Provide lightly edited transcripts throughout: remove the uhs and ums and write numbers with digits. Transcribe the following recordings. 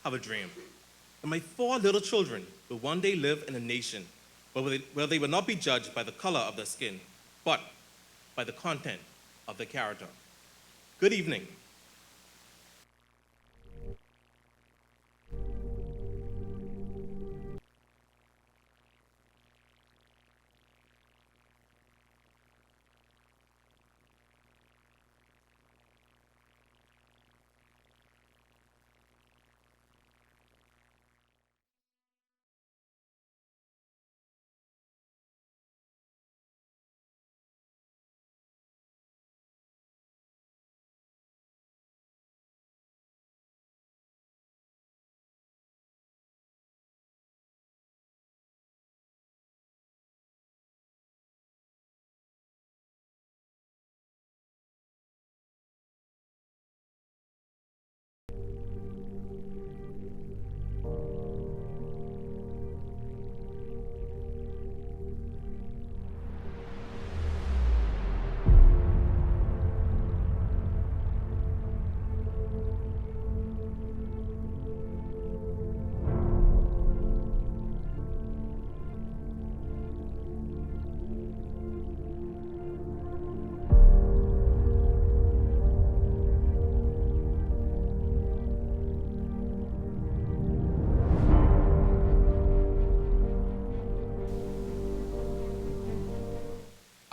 have a dream that my four little children will one day live in a nation where they will not be judged by the color of their skin, but by the content of their character. Good evening.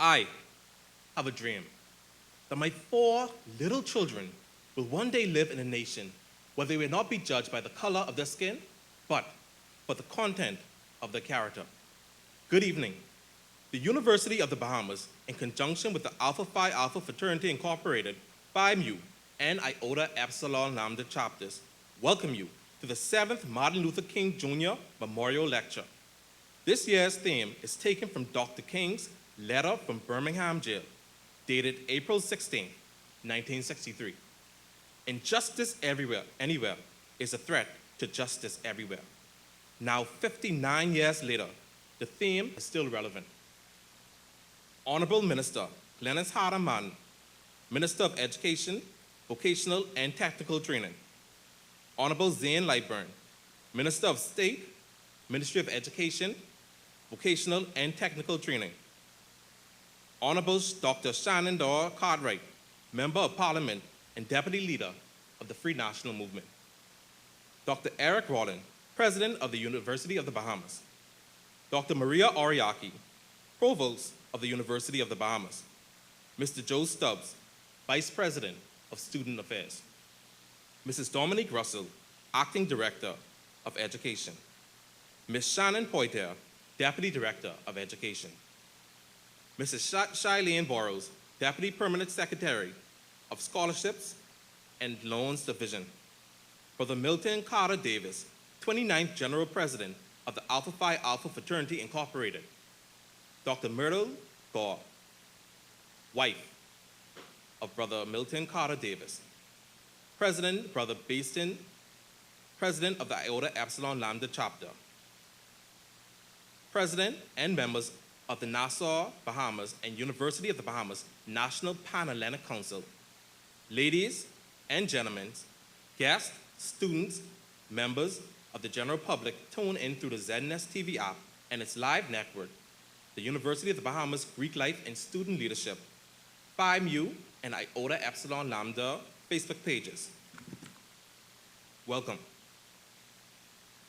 I have a dream that my four little children will one day live in a nation where they will not be judged by the color of their skin, but for the content of their character. Good evening. The University of the Bahamas, in conjunction with the Alpha Phi Alpha Fraternity Incorporated, Phi Mu, and Iota Epsilon Lambda chapters, welcome you to the 7th Martin Luther King Jr. Memorial Lecture. This year's theme is taken from Dr. King's letter from Birmingham jail, dated April 16, 1963. Injustice everywhere, anywhere, is a threat to justice everywhere. Now, 59 years later, the theme is still relevant. Honorable Minister Glennis Hardeman, Minister of Education, Vocational and Technical Training. Honorable Zane Lightburn, Minister of State, Ministry of Education, Vocational and Technical Training. Honorable Dr. Shenandoah Cartwright, Member of Parliament and Deputy Leader of the Free National Movement. Dr. Eric Rawlin, President of the University of the Bahamas. Dr. Maria Oriaki, Provost of the University of the Bahamas. Mr. Joe Stubbs, Vice President of Student Affairs. Mrs. Dominique Russell, Acting Director of Education. Ms. Shannon Poitier, Deputy Director of Education. Mrs. Shailene Burrows, Deputy Permanent Secretary of Scholarships and Loans Division. Brother Milton Carter Davis, 29th General President of the Alpha Phi Alpha Fraternity Incorporated. Dr. Myrtle Gore, wife of Brother Milton Carter Davis. President, Brother Bastin, President of the Iota Epsilon Lambda chapter. President and members of the Nassau, Bahamas and University of the Bahamas National Pan-Atlantic Council. Ladies and gentlemen, guests, students, members of the general public tune in through the ZNS TV app and its live network, the University of the Bahamas Greek Life and Student Leadership, Phi Mu and Iota Epsilon Lambda Facebook pages. Welcome.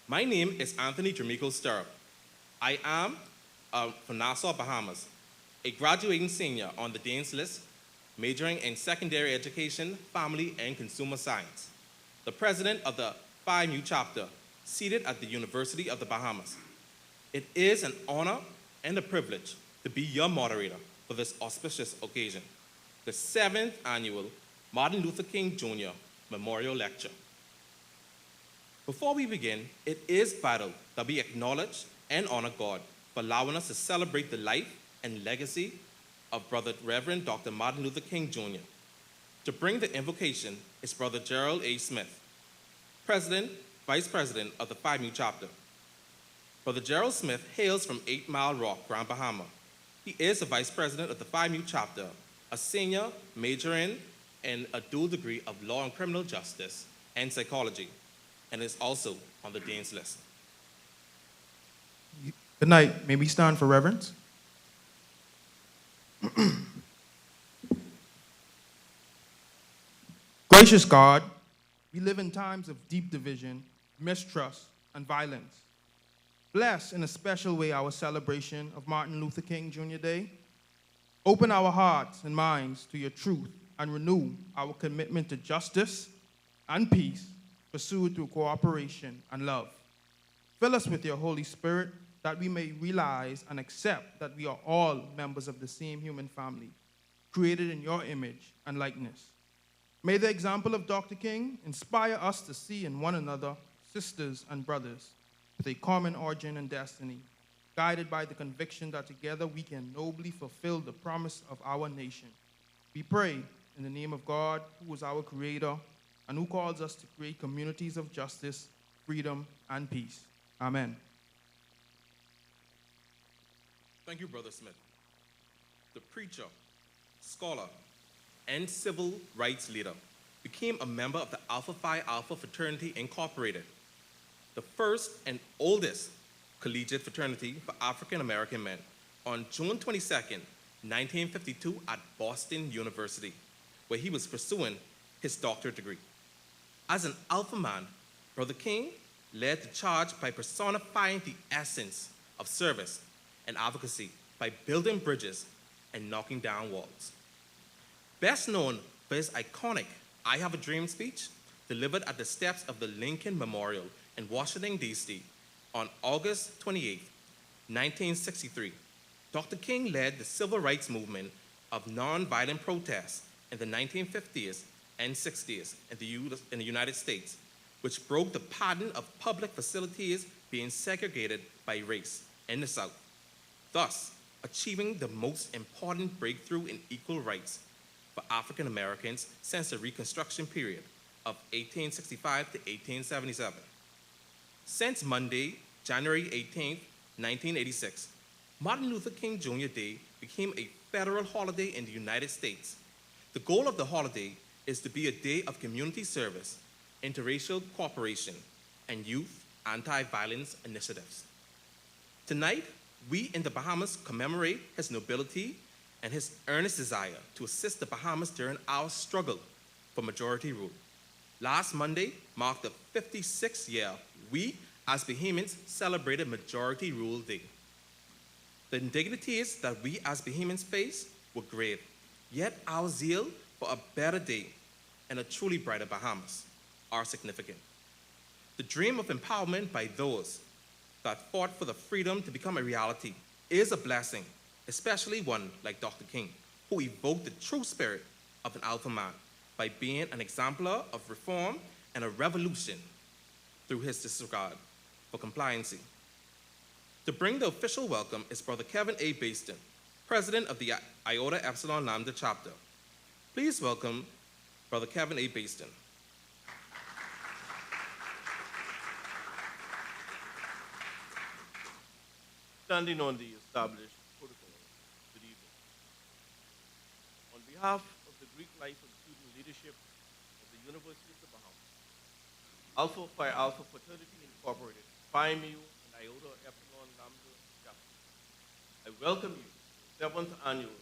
My name is Anthony Dramico Stirrup. I am from Nassau, Bahamas, a graduating senior on the Dean's List, majoring in secondary education, family, and consumer science. The president of the Phi Mu chapter, seated at the University of the Bahamas. It is an honor and a privilege to be your moderator for this auspicious occasion, the 7th annual Martin Luther King Jr. Memorial Lecture. Before we begin, it is vital that we acknowledge and honor God for allowing us to celebrate the life and legacy of Brother Reverend Dr. Martin Luther King Jr. To bring the invocation is Brother Gerald A. Smith, President, Vice President of the Phi Mu chapter. Brother Gerald Smith hails from 8 Mile Rock, Grand Bahama. He is the Vice President of the Phi Mu chapter, a senior majoring in a dual degree of law and criminal justice and psychology. and is also on the Dean's list. Good night. May we stand for reverence? Gracious God, we live in times of deep division, mistrust, and violence. Bless in a special way our celebration of Martin Luther King Jr. Day. Open our hearts and minds to your truth and renew our commitment to justice and peace pursued through cooperation and love. Fill us with your Holy Spirit that we may realize and accept that we are all members of the same human family, created in your image and likeness. May the example of Dr. King inspire us to see in one another sisters and brothers with a common origin and destiny, guided by the conviction that together we can nobly fulfill the promise of our nation. We pray in the name of God, who is our creator and who calls us to create communities of justice, freedom, and peace. Amen. Thank you, Brother Smith. The preacher, scholar, and civil rights leader became a member of the Alpha Phi Alpha Fraternity Incorporated, the first and oldest collegiate fraternity for African American men, on June 22nd, 1952 at Boston University, where he was pursuing his doctorate degree. As an alpha man, Brother King led the charge by personifying the essence of service and advocacy by building bridges and knocking down walls. Best known for his iconic I Have a Dream speech delivered at the steps of the Lincoln Memorial in Washington, D.C. on August 28, 1963, Dr. King led the civil rights movement of nonviolent protests in the 1950s and 60s in the United States, which broke the pattern of public facilities being segregated by race in the South, thus achieving the most important breakthrough in equal rights for African Americans since the Reconstruction period of 1865 to 1877. Since Monday, January 18, 1986, Martin Luther King Jr. Day became a federal holiday in the United States. The goal of the holiday is to be a day of community service, interracial cooperation, and youth anti-violence initiatives. Tonight, we in the Bahamas commemorate his nobility and his earnest desire to assist the Bahamas during our struggle for majority rule. Last Monday marked the 56th year we, as Bahamians, celebrated Majority Rule Day. The indignities that we as Bahamians face were grave, yet our zeal for a better day and a truly brighter Bahamas are significant. The dream of empowerment by those that fought for the freedom to become a reality is a blessing, especially one like Dr. King, who evoked the true spirit of an alpha man by being an exemplar of reform and a revolution through his disregard for compliancy. To bring the official welcome is Brother Kevin A. Baston, President of the Iota Epsilon Lambda Chapter. Please welcome Brother Kevin A. Baston. Standing on the established protocol, good evening. On behalf of the Greek life and student leadership of the University of the Bahamas, Alpha Phi Alpha Fraternity Incorporated, Phi Mu, and Iota Epsilon Lambda Chapter, I welcome you to the 7th annual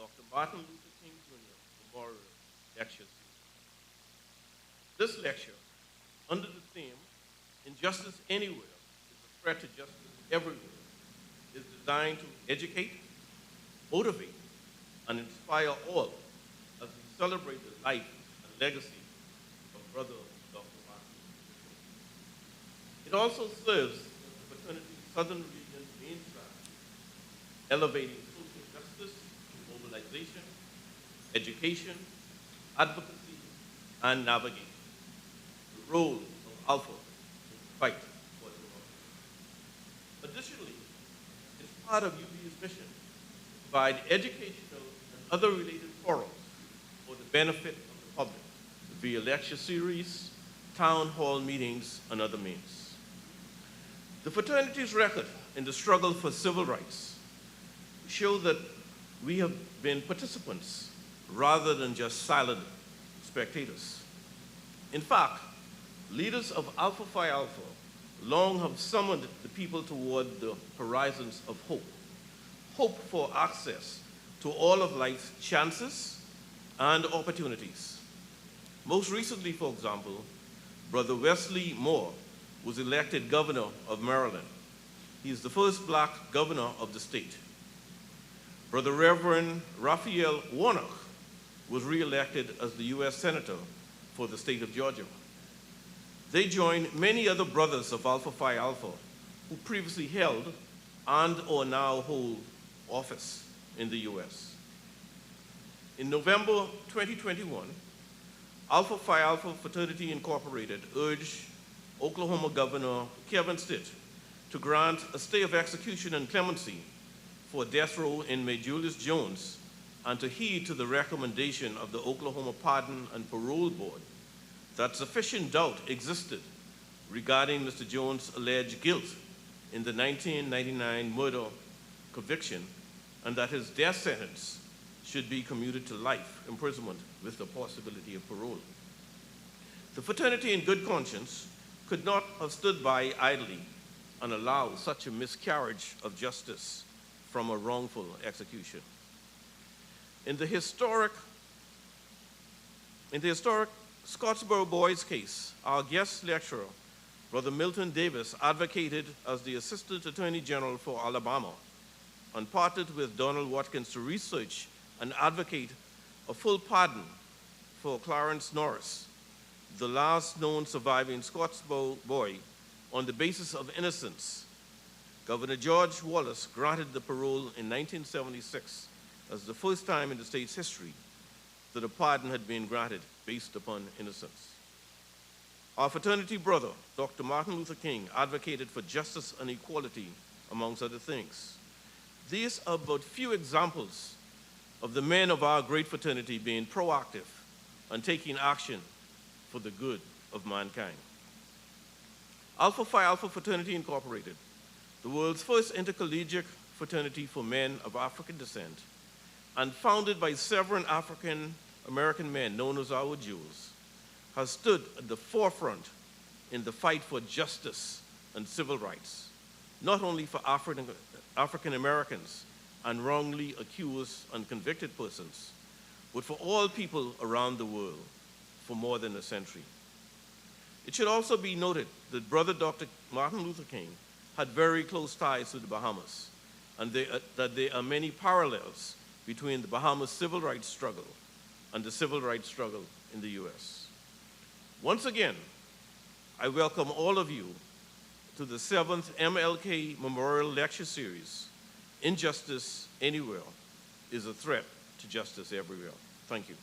Dr. Martin Luther King Jr. Memorial Lecture Series. This lecture, under the theme, Injustice Anywhere is a Threat to Justice Everywhere, is designed to educate, motivate, and inspire all as we celebrate the life and legacy of Brother Dr. Martin. It also serves as the fraternity's Southern Region's main strategy, elevating social justice through mobilization, education, advocacy, and navigation. The role of Alpha in the fight for democracy. Additionally, part of UB's mission to provide educational and other related forums for the benefit of the public via lecture series, town hall meetings, and other means. The fraternity's record in the struggle for civil rights show that we have been participants rather than just silent spectators. In fact, leaders of Alpha Phi Alpha long have summoned the people toward the horizons of hope. Hope for access to all of life's chances and opportunities. Most recently, for example, Brother Wesley Moore was elected governor of Maryland. He is the first black governor of the state. Brother Reverend Raphael Warnock was re-elected as the U.S. Senator for the state of Georgia. They join many other brothers of Alpha Phi Alpha who previously held and or now hold office in the U.S. In November 2021, Alpha Phi Alpha Fraternity Incorporated urged Oklahoma Governor Kevin Stitt to grant a stay of execution and clemency for death row inmate Julius Jones and to heed to the recommendation of the Oklahoma Pardon and Parole Board that sufficient doubt existed regarding Mr. Jones' alleged guilt in the 1999 murder conviction and that his death sentence should be commuted to life imprisonment with the possibility of parole. The fraternity in good conscience could not have stood by idly and allowed such a miscarriage of justice from a wrongful execution. In the historic Scottsboro Boys case, our guest lecturer, Brother Milton Davis, advocated as the Assistant Attorney General for Alabama and partnered with Donald Watkins to research and advocate a full pardon for Clarence Norris, the last known surviving Scottsboro boy, on the basis of innocence. Governor George Wallace granted the parole in 1976 as the first time in the state's history that a pardon had been granted based upon innocence. Our fraternity brother, Dr. Martin Luther King, advocated for justice and equality, amongst other things. These are but few examples of the men of our great fraternity being proactive and taking action for the good of mankind. Alpha Phi Alpha Fraternity Incorporated, the world's first intercollegiate fraternity for men of African descent, and founded by several African American men known as our Jews, has stood at the forefront in the fight for justice and civil rights, not only for African Americans and wrongly accused and convicted persons, but for all people around the world for more than a century. It should also be noted that Brother Dr. Martin Luther King had very close ties to the Bahamas, and that there are many parallels between the Bahamas civil rights struggle and the civil rights struggle in the U.S. Once again, I welcome all of you to the 7th MLK Memorial Lecture Series, Injustice Anywhere is a Threat to Justice Everywhere. Thank you.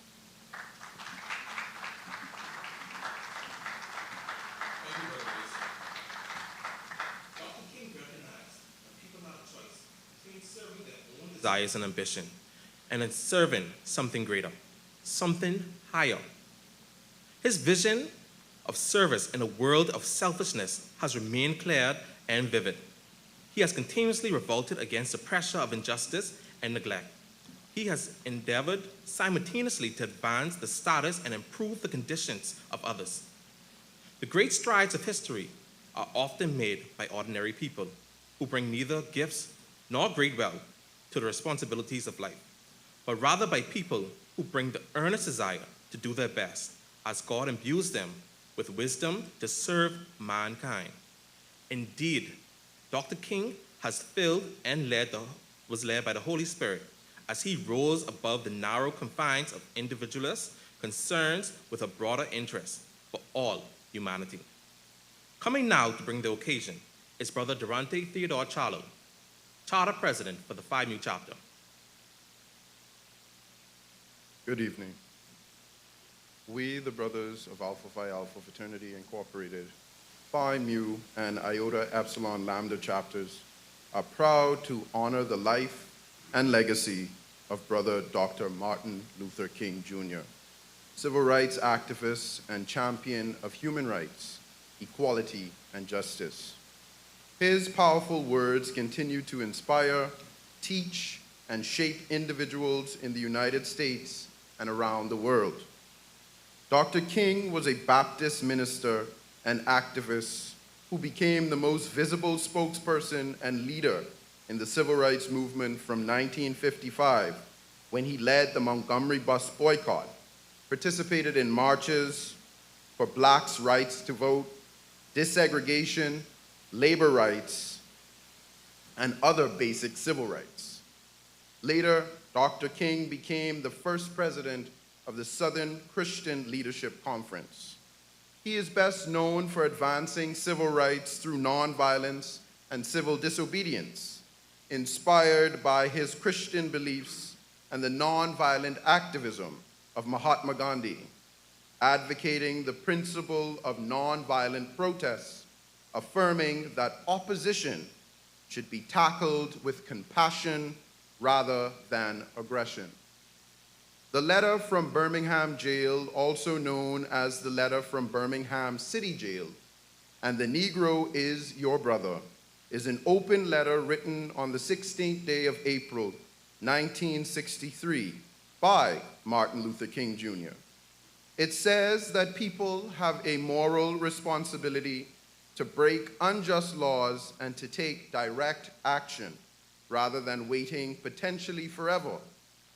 Desires and ambition, and in serving something greater, something higher. His vision of service in a world of selfishness has remained clear and vivid. He has continuously revolted against the pressure of injustice and neglect. He has endeavored simultaneously to advance the status and improve the conditions of others. The great strides of history are often made by ordinary people who bring neither gifts nor great wealth to the responsibilities of life, but rather by people who bring the earnest desire to do their best as God imbues them with wisdom to serve mankind. Indeed, Dr. King has was led by the Holy Spirit as he rose above the narrow confines of individualist concerns with a broader interest for all humanity. Coming now to bring the occasion is Brother Durante Theodore Charlo, Charter President for the Phi Mu Chapter. Good evening. We, the brothers of Alpha Phi Alpha Fraternity Incorporated, Phi Mu, and Iota Epsilon Lambda chapters are proud to honor the life and legacy of Brother Dr. Martin Luther King Jr., civil rights activist and champion of human rights, equality, and justice. His powerful words continue to inspire, teach, and shape individuals in the United States and around the world. Dr. King was a Baptist minister and activist who became the most visible spokesperson and leader in the civil rights movement from 1955 when he led the Montgomery bus boycott, participated in marches for blacks' rights to vote, desegregation, labor rights, and other basic civil rights. Later, Dr. King became the first president of the Southern Christian Leadership Conference. He is best known for advancing civil rights through nonviolence and civil disobedience, inspired by his Christian beliefs and the nonviolent activism of Mahatma Gandhi, advocating the principle of nonviolent protests, affirming that opposition should be tackled with compassion rather than aggression. The letter from Birmingham Jail, also known as the letter from Birmingham City Jail, and the Negro is your brother, is an open letter written on the 16th day of April, 1963, by Martin Luther King Jr. It says that people have a moral responsibility to break unjust laws and to take direct action rather than waiting potentially forever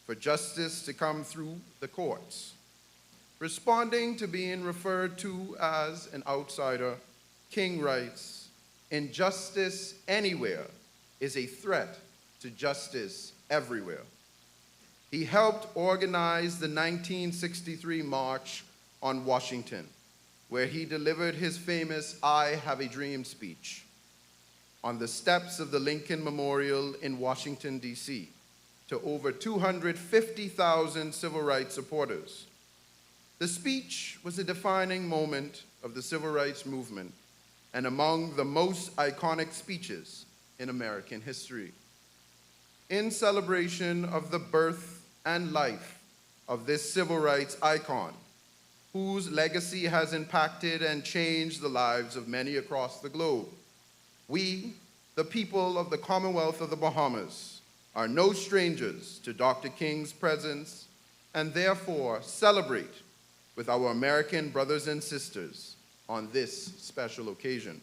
for justice to come through the courts. Responding to being referred to as an outsider, King writes, "Injustice anywhere is a threat to justice everywhere." He helped organize the 1963 March on Washington, where he delivered his famous "I Have a Dream" speech on the steps of the Lincoln Memorial in Washington, D.C., to over 250,000 civil rights supporters. The speech was a defining moment of the civil rights movement and among the most iconic speeches in American history. In celebration of the birth and life of this civil rights icon, whose legacy has impacted and changed the lives of many across the globe, we, the people of the Commonwealth of the Bahamas, are no strangers to Dr. King's presence and therefore celebrate with our American brothers and sisters on this special occasion.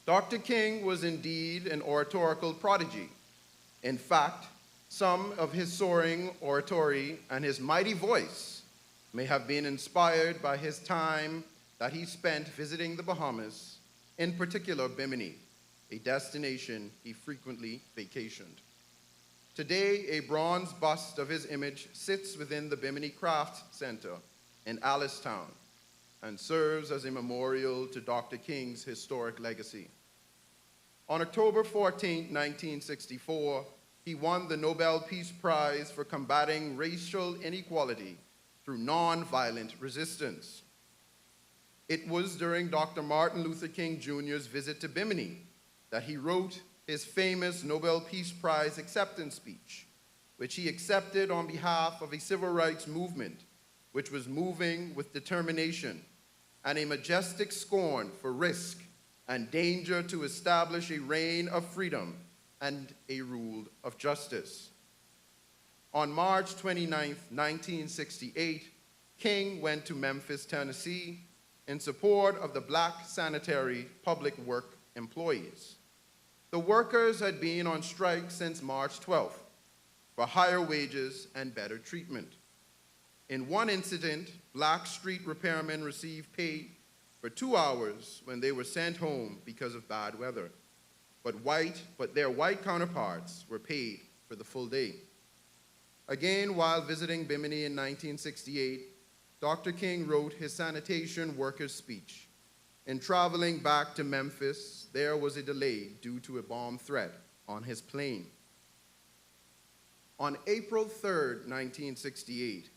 Dr. King was indeed an oratorical prodigy. In fact, some of his soaring oratory and his mighty voice may have been inspired by his time that he spent visiting the Bahamas, in particular Bimini, a destination he frequently vacationed. Today, a bronze bust of his image sits within the Bimini Crafts Center in Allistown and serves as a memorial to Dr. King's historic legacy. On October 14, 1964, he won the Nobel Peace Prize for combating racial inequality through nonviolent resistance. It was during Dr. Martin Luther King Jr.'s visit to Bimini that he wrote his famous Nobel Peace Prize acceptance speech, which he accepted on behalf of a civil rights movement which was moving with determination and a majestic scorn for risk and danger to establish a reign of freedom and a rule of justice. On March 29, 1968, King went to Memphis, Tennessee, in support of the Black sanitary public work employees. The workers had been on strike since March 12th for higher wages and better treatment. In one incident, Black street repairmen received pay for 2 hours when they were sent home because of bad weather, but their white counterparts were paid for the full day. Again, while visiting Bimini in 1968, Dr. King wrote his sanitation workers' speech. In traveling back to Memphis, there was a delay due to a bomb threat on his plane. On April 3, 1968,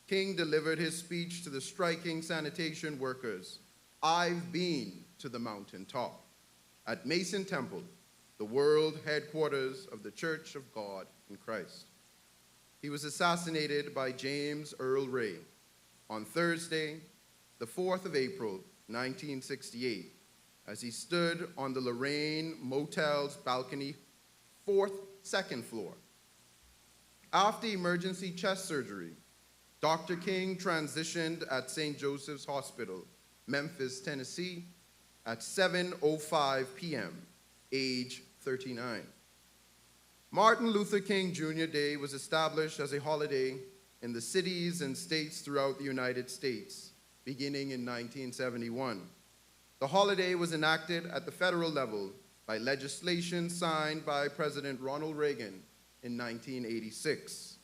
King delivered his speech to the striking sanitation workers, "I've been to the mountaintop," at Mason Temple, the world headquarters of the Church of God in Christ. He was assassinated by James Earl Ray on Thursday, the 4th of April, 1968, as he stood on the Lorraine Motel's balcony, second floor. After emergency chest surgery, Dr. King transitioned at St. Joseph's Hospital Memphis, Tennessee, at 7:05 p.m., age 39. Martin Luther King Jr. Day was established as a holiday in the cities and states throughout the United States, beginning in 1971. The holiday was enacted at the federal level by legislation signed by President Ronald Reagan in 1986.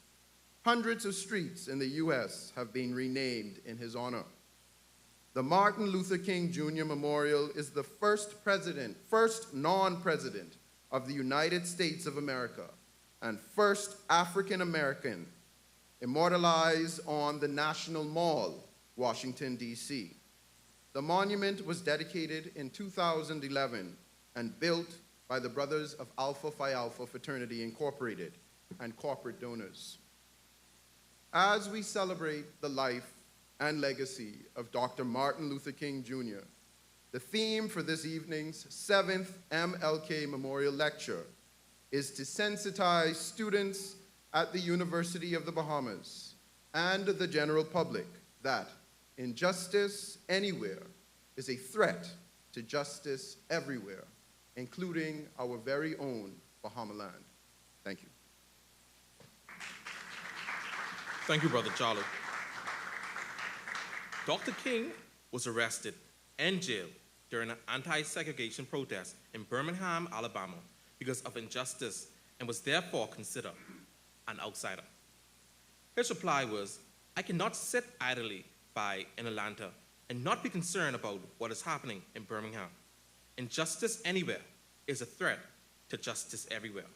Hundreds of streets in the U.S. have been renamed in his honor. The Martin Luther King Jr. Memorial is the first non-president of the United States of America and first African American immortalized on the National Mall, Washington, D.C. The monument was dedicated in 2011 and built by the Brothers of Alpha Phi Alpha Fraternity Incorporated and corporate donors. As we celebrate the life and legacy of Dr. Martin Luther King Jr., the theme for this evening's 7th MLK Memorial Lecture is to sensitize students at the University of the Bahamas and the general public that injustice anywhere is a threat to justice everywhere, including our very own Bahamaland. Thank you. Thank you, Brother Charlo. Dr. King was arrested and jailed during an anti-segregation protest in Birmingham, Alabama, because of injustice and was therefore considered an outsider. His reply was, "I cannot sit idly by in Atlanta and not be concerned about what is happening in Birmingham. Injustice anywhere is a threat to justice everywhere.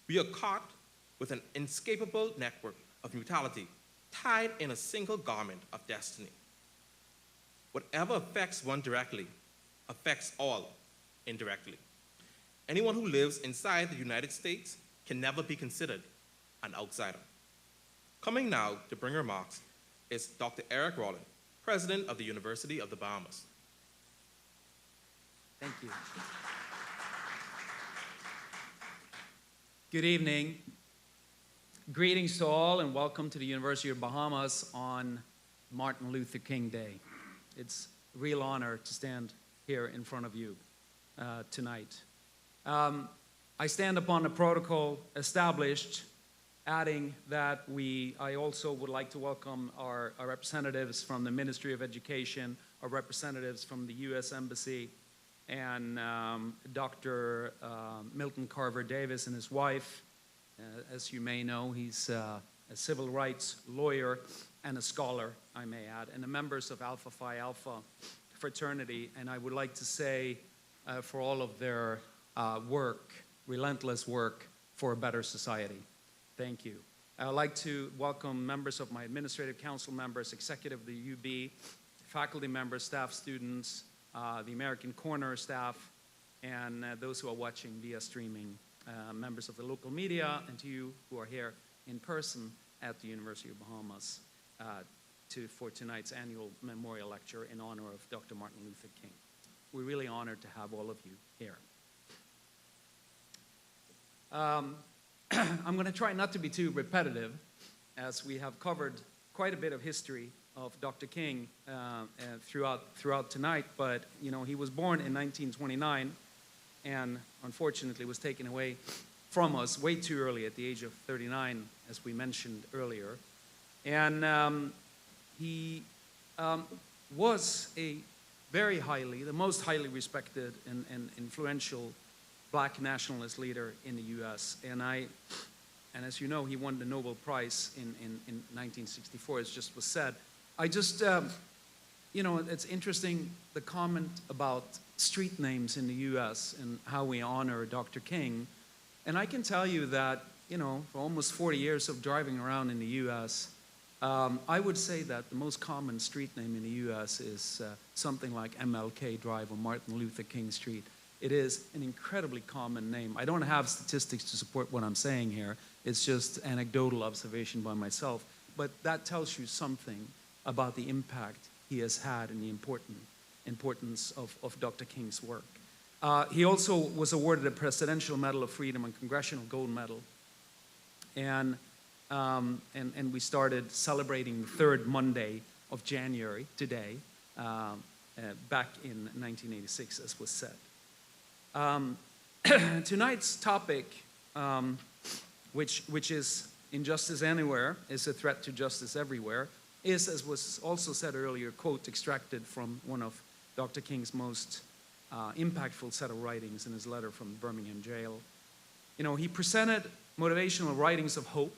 We are caught with an inescapable network of brutality tied in a single garment of destiny. Whatever affects one directly affects all indirectly. Anyone who lives inside the United States can never be considered an outsider." Coming now to bring remarks is Dr. Eric Rawlin, President of the University of the Bahamas. Thank you. Good evening. Greetings to all and welcome to the University of Bahamas on Martin Luther King Day. It's a real honor to stand here in front of you tonight. I stand upon the protocol established, adding that I also would like to welcome our representatives from the Ministry of Education, our representatives from the U.S. Embassy, and Dr. Milton Carver Davis and his wife. As you may know, he's a civil rights lawyer and a scholar, I may add, and the members of Alpha Phi Alpha Fraternity. And I would like to say for all of their work, relentless work for a better society. Thank you. I would like to welcome members of my administrative council members, executive of the UB, faculty members, staff, students, the American Corner staff, and those who are watching via streaming, members of the local media, and to you who are here in person at the University of Bahamas for tonight's annual memorial lecture in honor of Dr. Martin Luther King. We're really honored to have all of you here. I'm going to try not to be too repetitive, as we have covered quite a bit of history of Dr. King throughout tonight. But you know, he was born in 1929, and unfortunately was taken away from us way too early at the age of 39, as we mentioned earlier. And he was the most highly respected and influential Black nationalist leader in the U.S. And as you know, he won the Nobel Prize in 1964, as just was said. You know, it's interesting, the comment about street names in the U.S. and how we honor Dr. King. And I can tell you that, you know, for almost 40 years of driving around in the U.S., I would say that the most common street name in the U.S. is something like MLK Drive or Martin Luther King Street. It is an incredibly common name. I don't have statistics to support what I'm saying here. It's just anecdotal observation by myself. But that tells you something about the impact he has had and the importance of Dr. King's work. He also was awarded a Presidential Medal of Freedom and Congressional Gold Medal. And we started celebrating the third Monday of January today back in 1986, as was said. Tonight's topic, which is injustice anywhere is a threat to justice everywhere, is, as was also said earlier, quote extracted from one of Dr. King's most impactful set of writings in his letter from Birmingham jail. You know, he presented motivational writings of hope,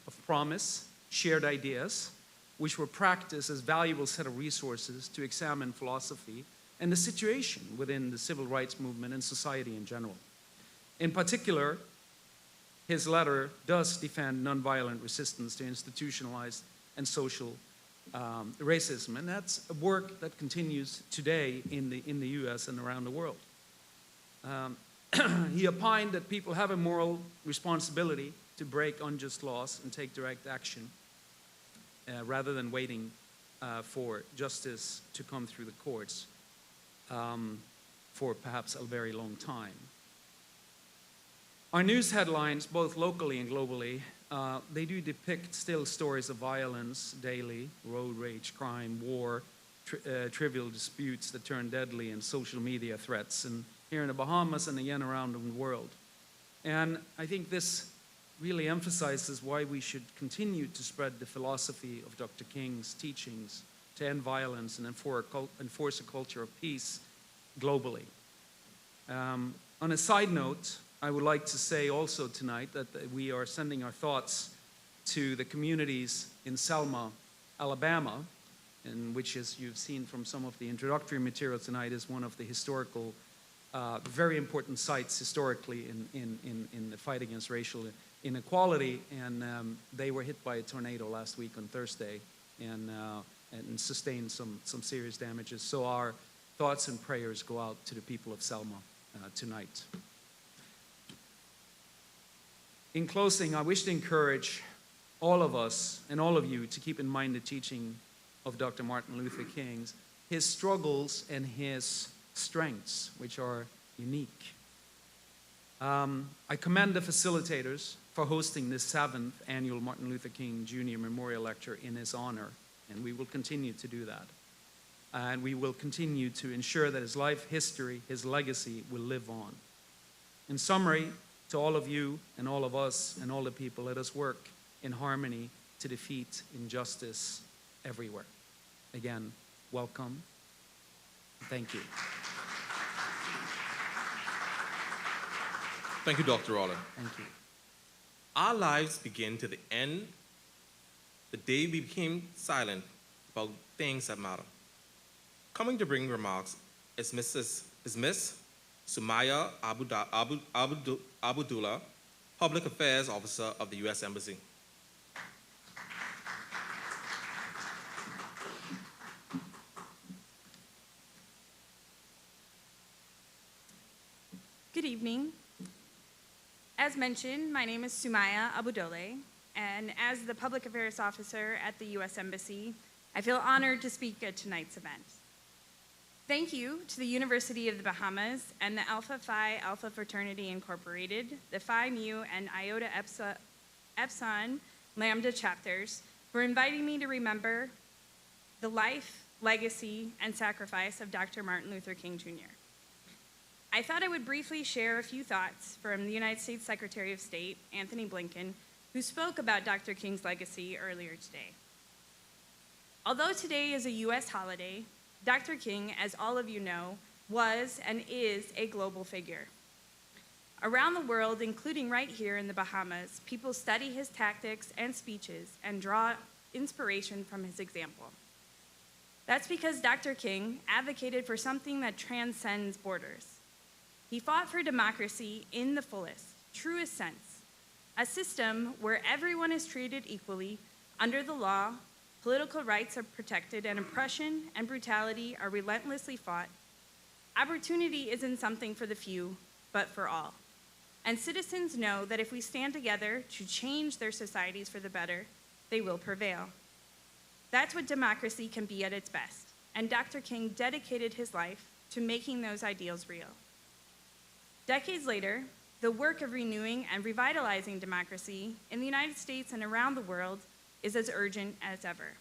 of promise, shared ideas, which were practiced as valuable set of resources to examine philosophy and the situation within the civil rights movement and society in general. In particular, his letter does defend nonviolent resistance to institutionalized and social racism, and that's a work that continues today in the US and around the world. He opined that people have a moral responsibility to break unjust laws and take direct action rather than waiting for justice to come through the courts for perhaps a very long time. Our news headlines, both locally and globally, they do depict still stories of violence daily, road rage, crime, war, trivial disputes that turn deadly, and social media threats, and here in the Bahamas and again around the world. And I think this really emphasizes why we should continue to spread the philosophy of Dr. King's teachings to end violence and enforce a culture of peace globally. On a side note, I would like to say also tonight that we are sending our thoughts to the communities in Selma, Alabama, and which, as you've seen from some of the introductory material tonight, is one of the historical, very important sites historically in the fight against racial inequality. And they were hit by a tornado last week on Thursday and sustained some serious damages. So our thoughts and prayers go out to the people of Selma tonight. In closing, I wish to encourage all of us and all of you to keep in mind the teaching of Dr. Martin Luther King, his struggles and his strengths, which are unique. I commend the facilitators for hosting this 7th annual Martin Luther King Jr. Memorial Lecture in his honor, and we will continue to do that. And we will continue to ensure that his life history, his legacy will live on. In summary, to all of you and all of us and all the people, let us work in harmony to defeat injustice everywhere. Again, welcome. Thank you. Thank you, Dr. Roller. Thank you. Our lives begin to the end, the day we became silent about things that matter. Coming to bring remarks is Miss Sumaya Abdullah, Public Affairs Officer of the U.S. Embassy. Good evening. As mentioned, my name is Sumaya Abdullah, and as the Public Affairs Officer at the U.S. Embassy, I feel honored to speak at tonight's event. Thank you to the University of the Bahamas and the Alpha Phi Alpha Fraternity Incorporated, the Phi Mu and Iota Epsilon Lambda chapters for inviting me to remember the life, legacy, and sacrifice of Dr. Martin Luther King Jr. I thought I would briefly share a few thoughts from the United States Secretary of State, Anthony Blinken, who spoke about Dr. King's legacy earlier today. Although today is a U.S. holiday, Dr. King, as all of you know, was and is a global figure. Around the world, including right here in the Bahamas, people study his tactics and speeches and draw inspiration from his example. That's because Dr. King advocated for something that transcends borders. He fought for democracy in the fullest, truest sense, a system where everyone is treated equally under the law, political rights are protected, and oppression and brutality are relentlessly fought. Opportunity isn't something for the few, but for all. And citizens know that if we stand together to change their societies for the better, they will prevail. That's what democracy can be at its best, and Dr. King dedicated his life to making those ideals real. Decades later, the work of renewing and revitalizing democracy in the United States and around the world is as urgent as ever.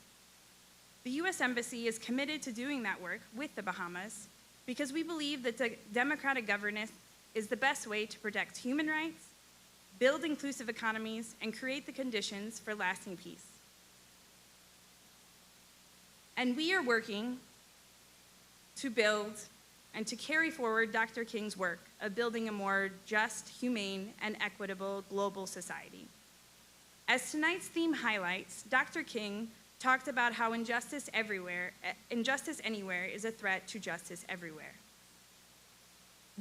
The U.S. Embassy is committed to doing that work with the Bahamas because we believe that democratic governance is the best way to protect human rights, build inclusive economies, and create the conditions for lasting peace. And we are working to build and to carry forward Dr. King's work of building a more just, humane, and equitable global society. As tonight's theme highlights, Dr. King talked about how injustice anywhere is a threat to justice everywhere.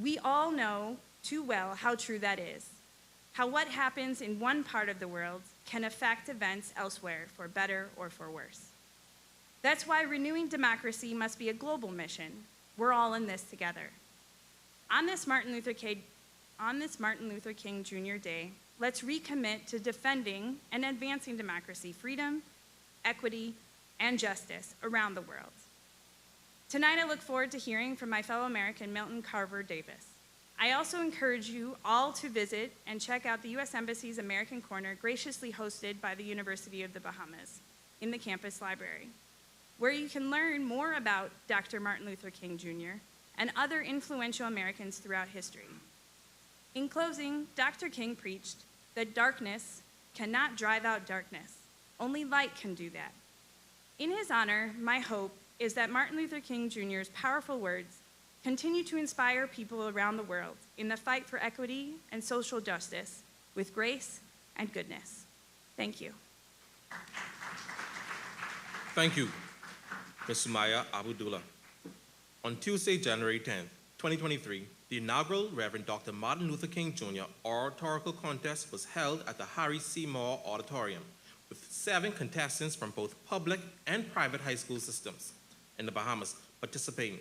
We all know too well how true that is, how what happens in one part of the world can affect events elsewhere for better or for worse. That's why renewing democracy must be a global mission. We're all in this together. On this Martin Luther King Jr. Day, let's recommit to defending and advancing democracy, freedom, equity, and justice around the world. Tonight, I look forward to hearing from my fellow American, Milton Carver Davis. I also encourage you all to visit and check out the U.S. Embassy's American Corner, graciously hosted by the University of the Bahamas in the campus library, where you can learn more about Dr. Martin Luther King Jr. and other influential Americans throughout history. In closing, Dr. King preached that darkness cannot drive out darkness. Only light can do that. In his honor, my hope is that Martin Luther King Jr.'s powerful words continue to inspire people around the world in the fight for equity and social justice with grace and goodness. Thank you. Thank you, Ms. Sumaya Abdullah. On Tuesday, January 10th, 2023, the inaugural Reverend Dr. Martin Luther King Jr. oratorical contest was held at the Harry C. Moore Auditorium, with 7 contestants from both public and private high school systems in the Bahamas participating.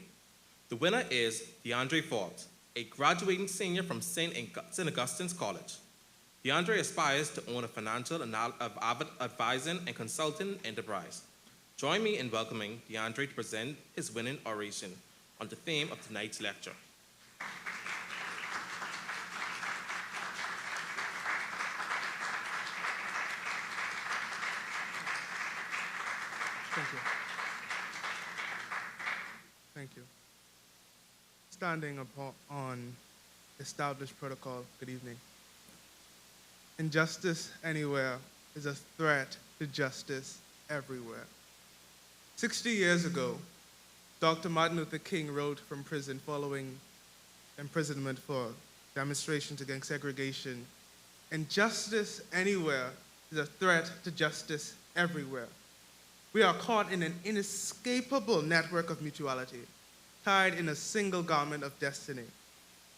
The winner is DeAndre Forbes, a graduating senior from St. Augustine's College. DeAndre aspires to own a financial advising and consulting enterprise. Join me in welcoming DeAndre to present his winning oration on the theme of tonight's lecture. Thank you. Thank you. Standing on established protocol, good evening. Injustice anywhere is a threat to justice everywhere. 60 years ago, Dr. Martin Luther King wrote from prison following imprisonment for demonstrations against segregation. Injustice anywhere is a threat to justice everywhere. We are caught in an inescapable network of mutuality, tied in a single garment of destiny.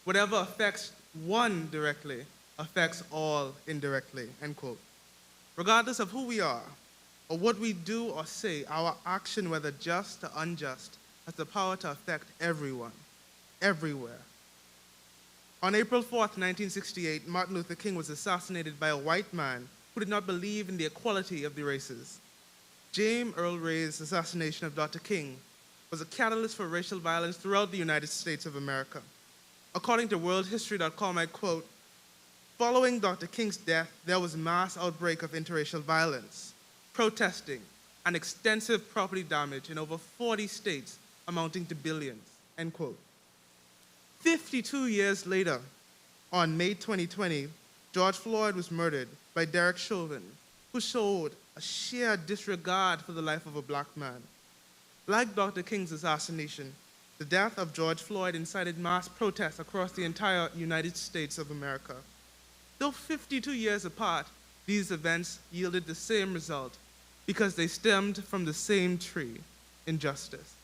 Whatever affects one directly affects all indirectly, end quote. Regardless of who we are, or what we do or say, our action, whether just or unjust, has the power to affect everyone, everywhere. On April 4th, 1968, Martin Luther King was assassinated by a white man who did not believe in the equality of the races. James Earl Ray's assassination of Dr. King was a catalyst for racial violence throughout the United States of America. According to worldhistory.com, I quote, "Following Dr. King's death, there was a mass outbreak of interracial violence, protesting, and extensive property damage in over 40 states amounting to billions," end quote. 52 years later, on May 2020, George Floyd was murdered by Derek Chauvin, who showed a sheer disregard for the life of a black man. Like Dr. King's assassination, the death of George Floyd incited mass protests across the entire United States of America. Though 52 years apart, these events yielded the same result because they stemmed from the same tree, injustice.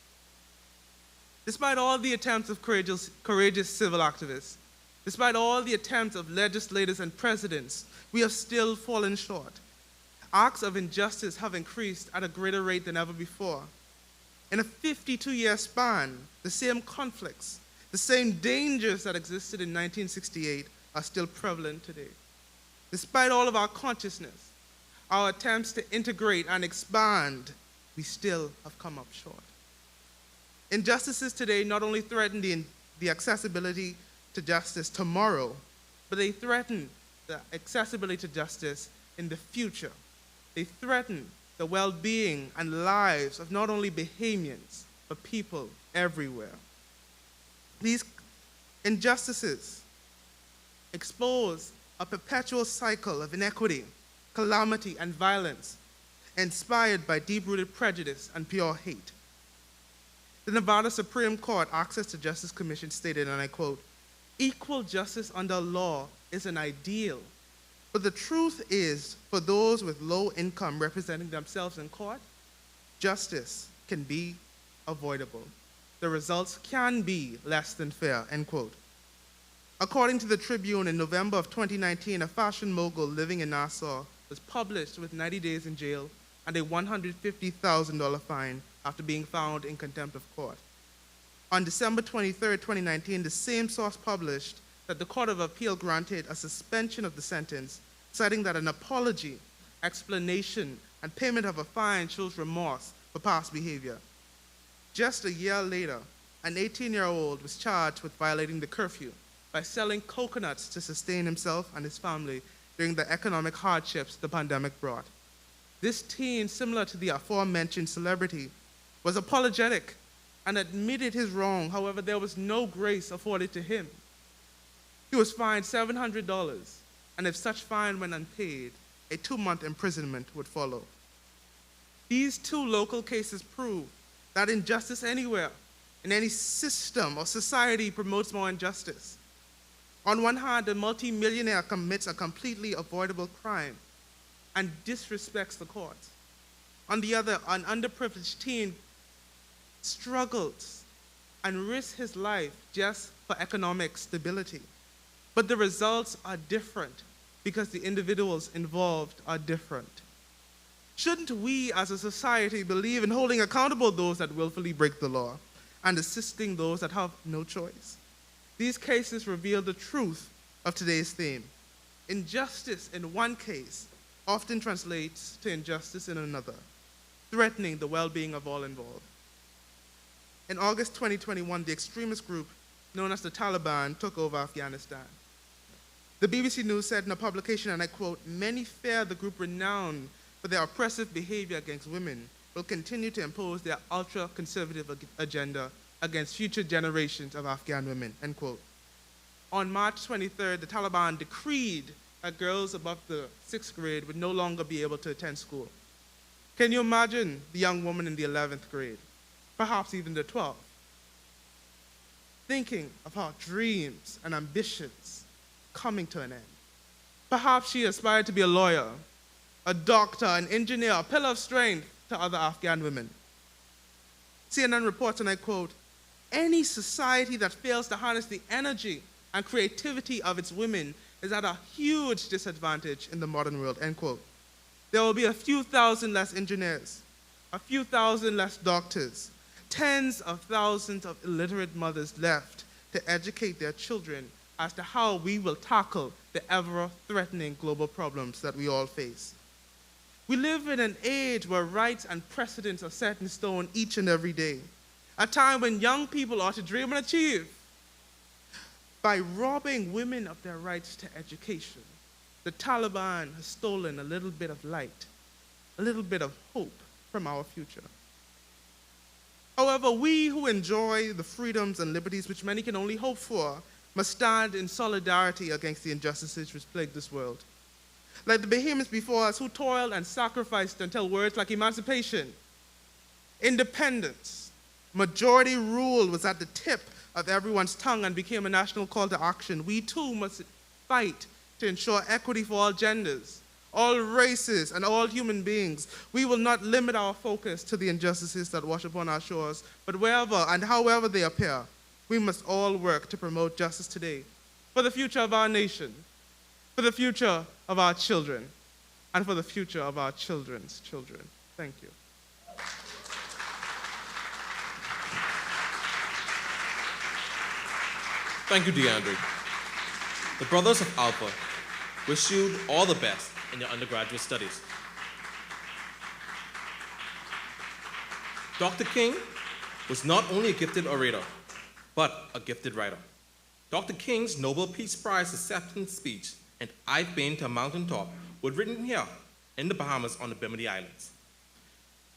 Despite all the attempts of courageous civil activists, despite all the attempts of legislators and presidents, we have still fallen short. Acts of injustice have increased at a greater rate than ever before. In a 52-year span, the same conflicts, the same dangers that existed in 1968 are still prevalent today. Despite all of our consciousness, our attempts to integrate and expand, we still have come up short. Injustices today not only threaten the accessibility to justice tomorrow, but they threaten the accessibility to justice in the future. They threaten the well-being and lives of not only Bahamians, but people everywhere. These injustices expose a perpetual cycle of inequity, calamity, and violence inspired by deep-rooted prejudice and pure hate. The Nevada Supreme Court Access to Justice Commission stated, and I quote, "Equal justice under law is an ideal, but the truth is, for those with low income representing themselves in court, justice can be avoidable. The results can be less than fair," end quote. According to the Tribune, in November of 2019, a fashion mogul living in Nassau was published with 90 days in jail and a $150,000 fine after being found in contempt of court. On December 23, 2019, the same source published that the Court of Appeal granted a suspension of the sentence, citing that an apology, explanation, and payment of a fine shows remorse for past behavior. Just a year later, an 18-year-old was charged with violating the curfew by selling coconuts to sustain himself and his family during the economic hardships the pandemic brought. This teen, similar to the aforementioned celebrity, was apologetic and admitted his wrong. However, there was no grace afforded to him. He was fined $700, and if such fine went unpaid, a 2-month imprisonment would follow. These two local cases prove that injustice anywhere, in any system or society, promotes more injustice. On one hand, a multimillionaire commits a completely avoidable crime and disrespects the courts. On the other, an underprivileged teen struggles and risks his life just for economic stability. But the results are different because the individuals involved are different. Shouldn't we as a society believe in holding accountable those that willfully break the law and assisting those that have no choice? These cases reveal the truth of today's theme. Injustice in one case often translates to injustice in another, threatening the well-being of all involved. In August 2021, the extremist group known as the Taliban took over Afghanistan. The BBC News said in a publication, and I quote, "Many fear the group renowned for their oppressive behavior against women will continue to impose their ultra-conservative agenda against future generations of Afghan women," end quote. On March 23rd, the Taliban decreed that girls above the 6th grade would no longer be able to attend school. Can you imagine the young woman in the 11th grade, perhaps even the 12th, thinking of her dreams and ambitions coming to an end? Perhaps she aspired to be a lawyer, a doctor, an engineer, a pillar of strength to other Afghan women. CNN reports, and I quote, "Any society that fails to harness the energy and creativity of its women is at a huge disadvantage in the modern world," end quote. There will be a few thousand less engineers, a few thousand less doctors, tens of thousands of illiterate mothers left to educate their children as to how we will tackle the ever-threatening global problems that we all face. We live in an age where rights and precedents are set in stone each and every day, a time when young people are to dream and achieve. By robbing women of their rights to education, the Taliban has stolen a little bit of light, a little bit of hope from our future. However, we who enjoy the freedoms and liberties which many can only hope for must stand in solidarity against the injustices which plague this world. Like the Bahamians before us who toiled and sacrificed until words like emancipation, independence, majority rule was at the tip of everyone's tongue and became a national call to action, we too must fight to ensure equity for all genders, all races, and all human beings. We will not limit our focus to the injustices that wash upon our shores, but wherever and however they appear, we must all work to promote justice today, for the future of our nation, for the future of our children, and for the future of our children's children. Thank you. Thank you, DeAndre. The Brothers of Alpha wish you all the best in your undergraduate studies. Dr. King was not only a gifted orator, but a gifted writer. Dr. King's Nobel Peace Prize acceptance speech, and "I've Been to a Mountaintop," were written here in the Bahamas on the Bimini Islands.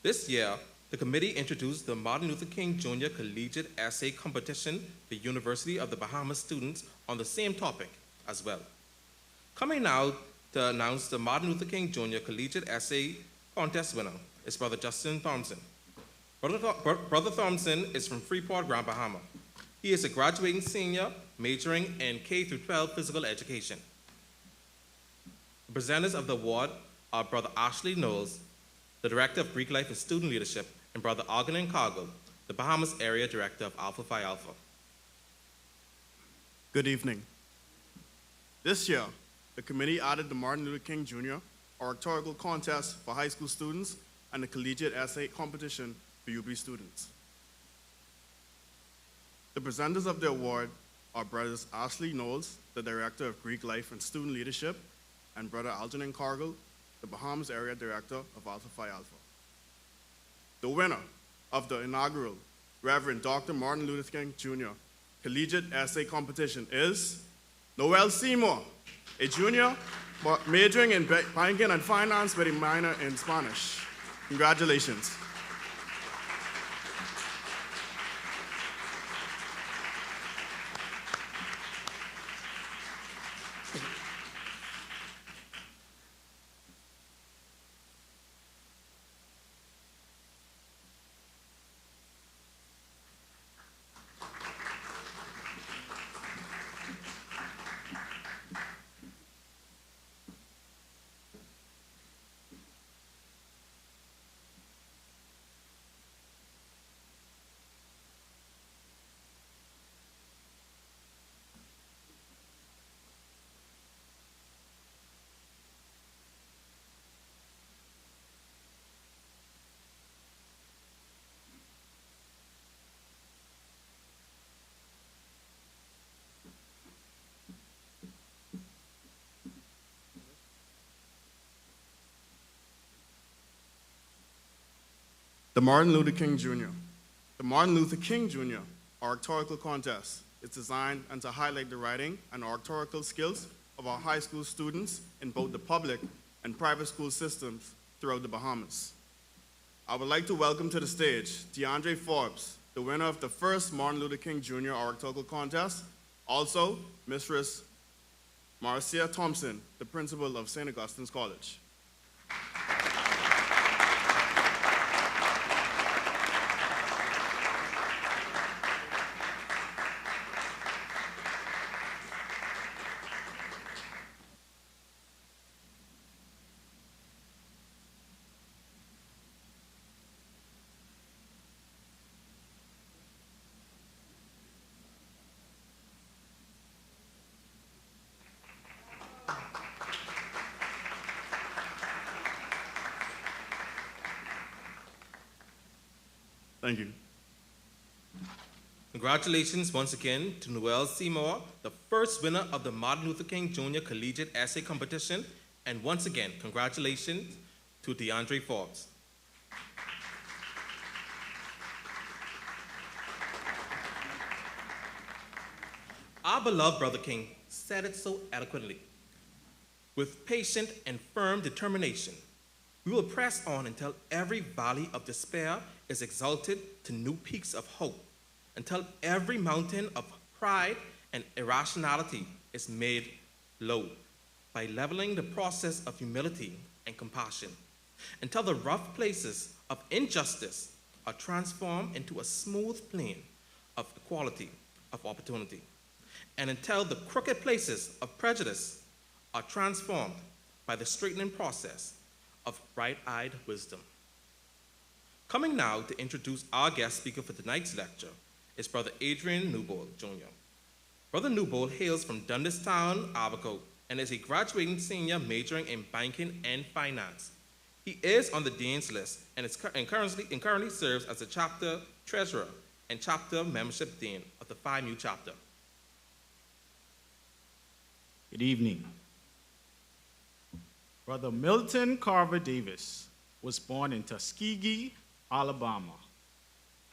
This year, the committee introduced the Martin Luther King Jr. Collegiate Essay Competition for University of the Bahamas students on the same topic as well. Coming now to announce the Martin Luther King Jr. Collegiate Essay Contest winner is Brother Justin Thompson. Brother Thompson is from Freeport, Grand Bahama. He is a graduating senior majoring in K-12 physical education. The presenters of the award are Brother Ashley Knowles, the Director of Greek Life and Student Leadership, and Brother Ogden Cargo, the Bahamas Area Director of Alpha Phi Alpha. Good evening. This year, the committee added the Martin Luther King Jr. Oratorical Contest for high school students and the Collegiate Essay Competition for UB students. The presenters of the award are Brothers Ashley Knowles, the Director of Greek Life and Student Leadership, and Brother Algernon Cargill, the Bahamas Area Director of Alpha Phi Alpha. The winner of the inaugural Reverend Dr. Martin Luther King Jr. Collegiate Essay Competition is Noel Seymour, a junior majoring in banking and finance with a minor in Spanish. Congratulations. The Martin Luther King Jr. The Martin Luther King Jr. Oratorical Contest is designed to highlight the writing and oratorical skills of our high school students in both the public and private school systems throughout the Bahamas. I would like to welcome to the stage DeAndre Forbes, the winner of the first Martin Luther King Jr. Oratorical Contest, also Mistress Marcia Thompson, the principal of St. Augustine's College. Thank you. Congratulations once again to Noel Seymour, the first winner of the Martin Luther King Jr. Collegiate Essay Competition, and once again, congratulations to DeAndre Forbes. Our beloved Brother King said it so eloquently. With patient and firm determination, we will press on until every valley of despair is exalted to new peaks of hope, until every mountain of pride and irrationality is made low by leveling the process of humility and compassion, until the rough places of injustice are transformed into a smooth plain of equality, of opportunity, and until the crooked places of prejudice are transformed by the straightening process of bright-eyed wisdom. Coming now to introduce our guest speaker for tonight's lecture is Brother Adrian Newbold, Jr. Brother Newbold hails from Dundastown, Abaco, and is a graduating senior majoring in banking and finance. He is on the Dean's list and currently serves as a chapter treasurer and chapter membership dean of the Phi Mu chapter. Good evening. Brother Milton Carver Davis was born in Tuskegee, Alabama,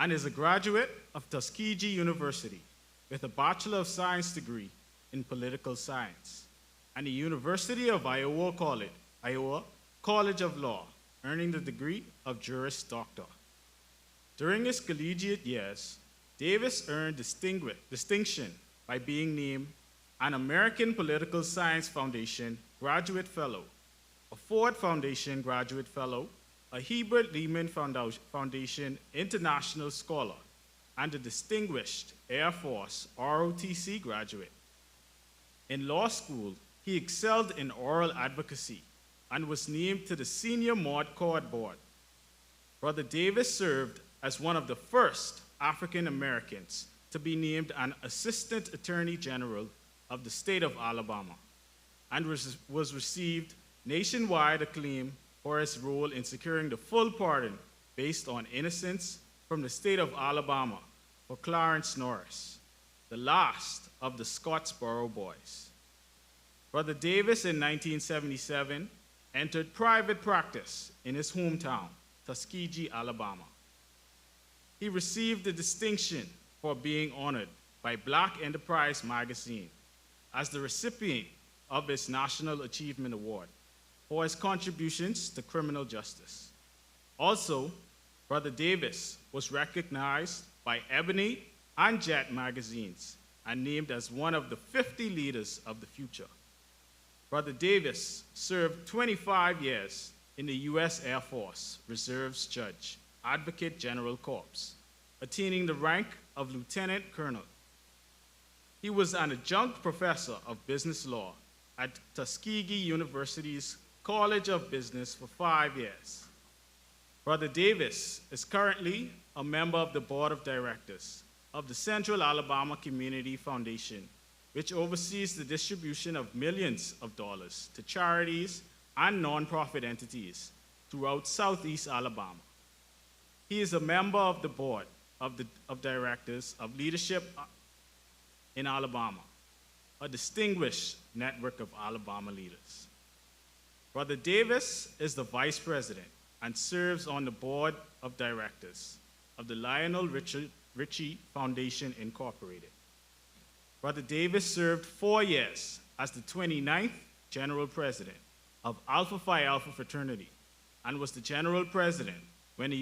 and is a graduate of Tuskegee University with a Bachelor of Science degree in Political Science and the University of Iowa College of Law earning the degree of Juris Doctor. During his collegiate years, Davis earned distinction by being named an American Political Science Foundation Graduate Fellow, a Ford Foundation Graduate Fellow, a Hebert Lehman Foundation International Scholar, and a Distinguished Air Force ROTC graduate. In law school, he excelled in oral advocacy and was named to the Senior Maud Court Board. Brother Davis served as one of the first African Americans to be named an Assistant Attorney General of the state of Alabama, and was received nationwide acclaim for his role in securing the full pardon based on innocence from the state of Alabama for Clarence Norris, the last of the Scottsboro Boys. Brother Davis in 1977 entered private practice in his hometown, Tuskegee, Alabama. He received the distinction for being honored by Black Enterprise magazine as the recipient of its National Achievement Award for his contributions to criminal justice. Also, Brother Davis was recognized by Ebony and Jet magazines and named as one of the 50 leaders of the future. Brother Davis served 25 years in the U.S. Air Force Reserves Judge, Advocate General Corps, attaining the rank of Lieutenant Colonel. He was an adjunct professor of business law at Tuskegee University's College of Business for 5 years. Brother Davis is currently a member of the board of directors of the Central Alabama Community Foundation, which oversees the distribution of millions of dollars to charities and nonprofit entities throughout Southeast Alabama. He is a member of the board of directors of Leadership in Alabama, a distinguished network of Alabama leaders. Brother Davis is the vice president and serves on the board of directors of the Lionel Richie Foundation, Incorporated. Brother Davis served 4 years as the 29th general president of Alpha Phi Alpha Fraternity and was the general president when the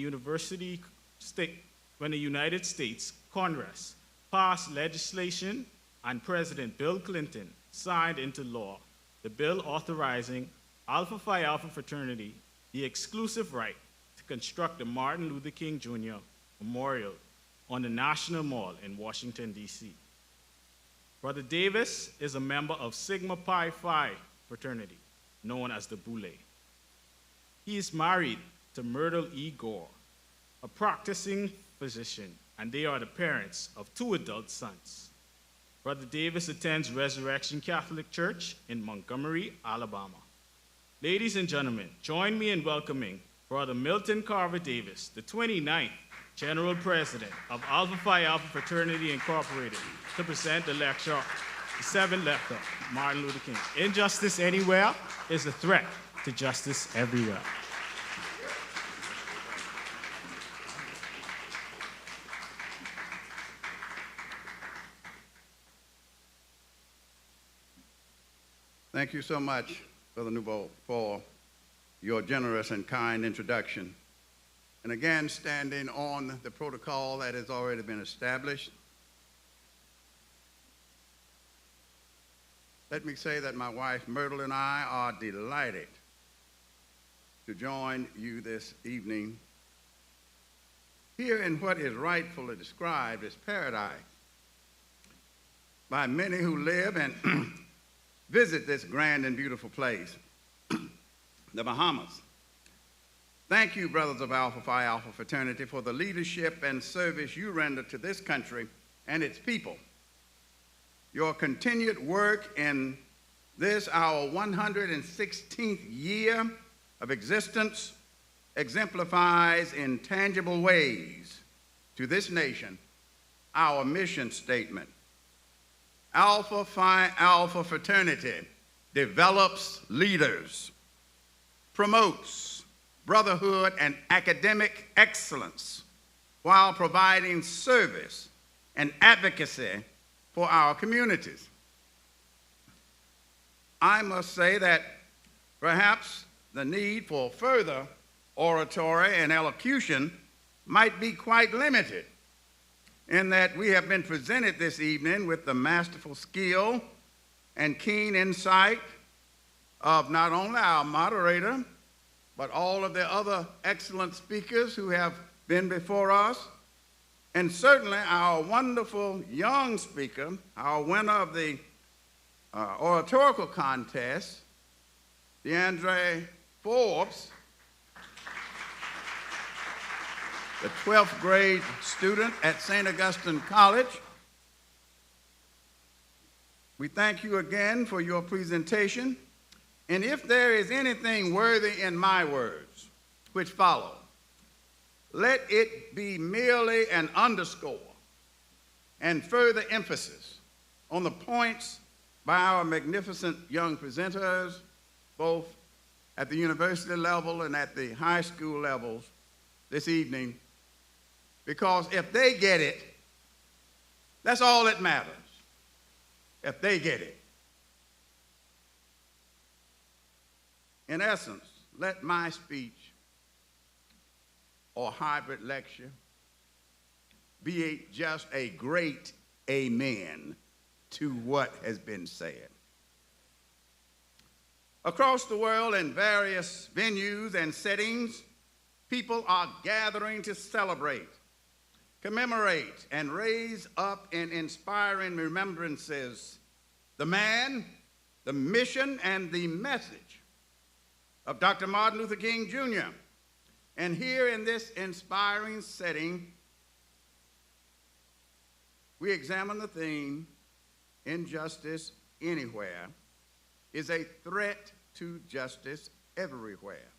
United States Congress passed legislation and President Bill Clinton signed into law the bill authorizing Alpha Phi Alpha Fraternity the exclusive right to construct the Martin Luther King Jr. Memorial on the National Mall in Washington, D.C. Brother Davis is a member of Sigma Pi Phi Fraternity, known as the Boule. He is married to Myrtle E. Gore, a practicing physician, and they are the parents of 2 adult sons. Brother Davis attends Resurrection Catholic Church in Montgomery, Alabama. Ladies and gentlemen, join me in welcoming Brother Milton Carver Davis, the 29th General President of Alpha Phi Alpha Fraternity, Incorporated, to present the lecture, The 7th Lecture, Martin Luther King. Injustice anywhere is a threat to justice everywhere. Thank you so much, Brother Nouveau, for your generous and kind introduction. And again, standing on the protocol that has already been established, let me say that my wife Myrtle and I are delighted to join you this evening here in what is rightfully described as paradise by many who live and visit this grand and beautiful place, the Bahamas. Thank you, brothers of Alpha Phi Alpha Fraternity, for the leadership and service you render to this country and its people. Your continued work in this, our 116th year of existence, exemplifies in tangible ways to this nation our mission statement. Alpha Phi Alpha Fraternity develops leaders, promotes brotherhood and academic excellence while providing service and advocacy for our communities. I must say that perhaps the need for further oratory and elocution might be quite limited, in that we have been presented this evening with the masterful skill and keen insight of not only our moderator, but all of the other excellent speakers who have been before us, and certainly our wonderful young speaker, our winner of the oratorical contest, DeAndre Forbes, the 12th grade student at St. Augustine College. We thank you again for your presentation. And if there is anything worthy in my words, which follow, let it be merely an underscore and further emphasis on the points by our magnificent young presenters, both at the university level and at the high school levels this evening, because if they get it, that's all that matters, if they get it. In essence, let my speech or hybrid lecture be just a great amen to what has been said. Across the world in various venues and settings, people are gathering to celebrate, commemorate, and raise up in inspiring remembrances the man, the mission, and the message of Dr. Martin Luther King, Jr. And here in this inspiring setting, we examine the theme, injustice anywhere is a threat to justice everywhere.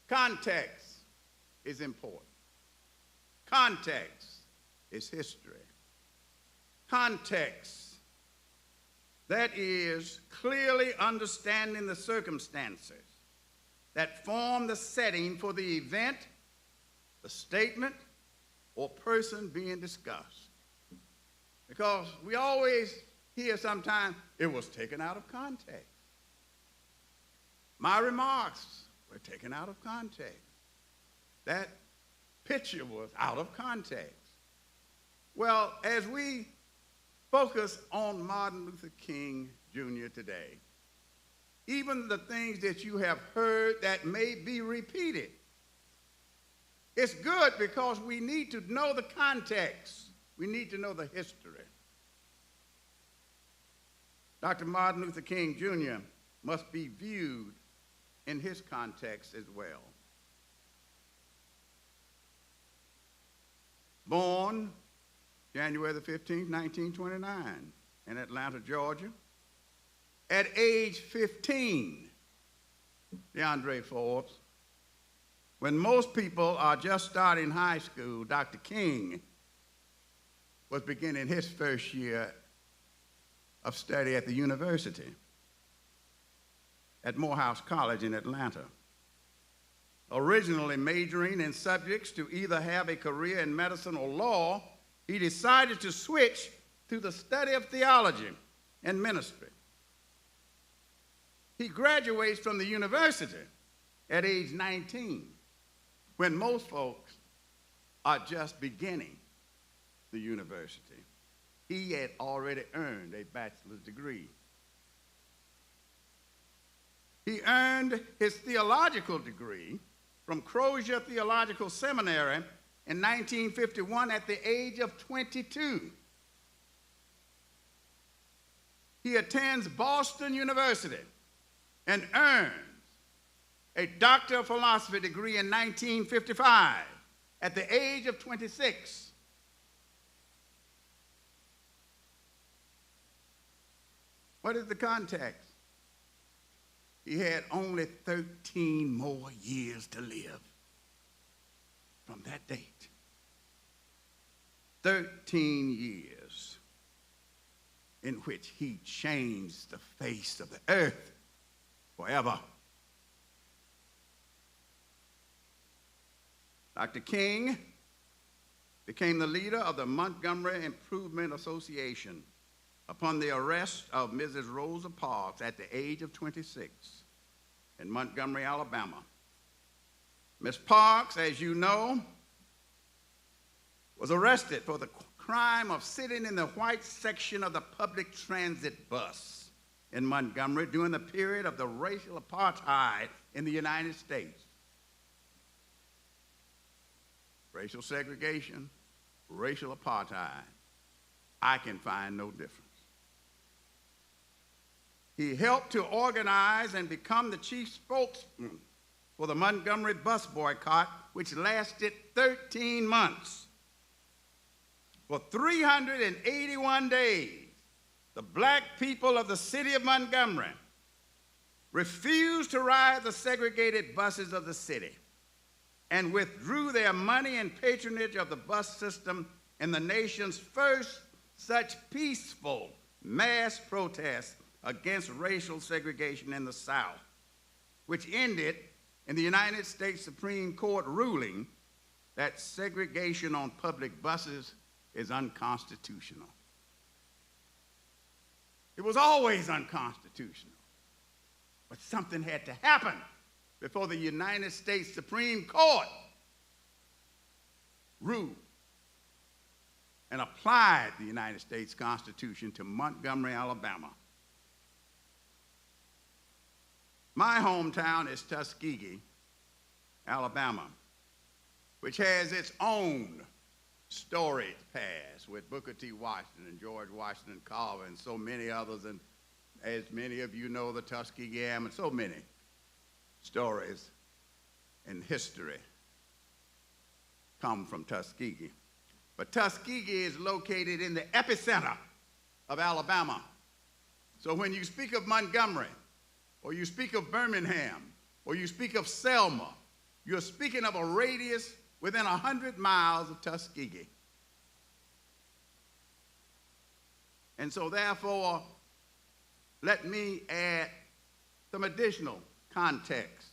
Context is important. Context is history. Context, that is clearly understanding the circumstances that form the setting for the event, the statement, or person being discussed. Because we always hear sometimes it was taken out of context. My remarks were taken out of context. That picture was out of context. Well, as we focus on Martin Luther King Jr. today, even the things that you have heard that may be repeated, it's good because we need to know the context. We need to know the history. Dr. Martin Luther King Jr. must be viewed in his context as well. Born January the 15th, 1929, in Atlanta, Georgia. At age 15, DeAndre Forbes, when most people are just starting high school, Dr. King was beginning his first year of study at the university at Morehouse College in Atlanta. Originally majoring in subjects to either have a career in medicine or law, he decided to switch to the study of theology and ministry. He graduates from the university at age 19, when most folks are just beginning the university. He had already earned a bachelor's degree. He earned his theological degree from Crozier Theological Seminary in 1951 at the age of 22. He attends Boston University and earns a Doctor of Philosophy degree in 1955 at the age of 26. What is the context? He had only 13 more years to live from that date. 13 years in which he changed the face of the earth forever. Dr. King became the leader of the Montgomery Improvement Association upon the arrest of Mrs. Rosa Parks at the age of 26 in Montgomery, Alabama, Miss Parks, as you know, was arrested for the crime of sitting in the white section of the public transit bus in Montgomery during the period of the racial apartheid in the United States. Racial segregation, racial apartheid, I can find no difference. He helped to organize and become the chief spokesman for the Montgomery bus boycott, which lasted 13 months. For 381 days, the black people of the city of Montgomery refused to ride the segregated buses of the city and withdrew their money and patronage of the bus system in the nation's first such peaceful mass protest against racial segregation in the South, which ended in the United States Supreme Court ruling that segregation on public buses is unconstitutional. It was always unconstitutional, but something had to happen before the United States Supreme Court ruled and applied the United States Constitution to Montgomery, Alabama. My hometown is Tuskegee, Alabama, which has its own storied past with Booker T. Washington and George Washington Carver and so many others, and as many of you know, the Tuskegee Airmen, so many stories and history come from Tuskegee. But Tuskegee is located in the epicenter of Alabama. So when you speak of Montgomery, or you speak of Birmingham, or you speak of Selma, you're speaking of a radius within 100 miles of Tuskegee. And so therefore, let me add some additional context.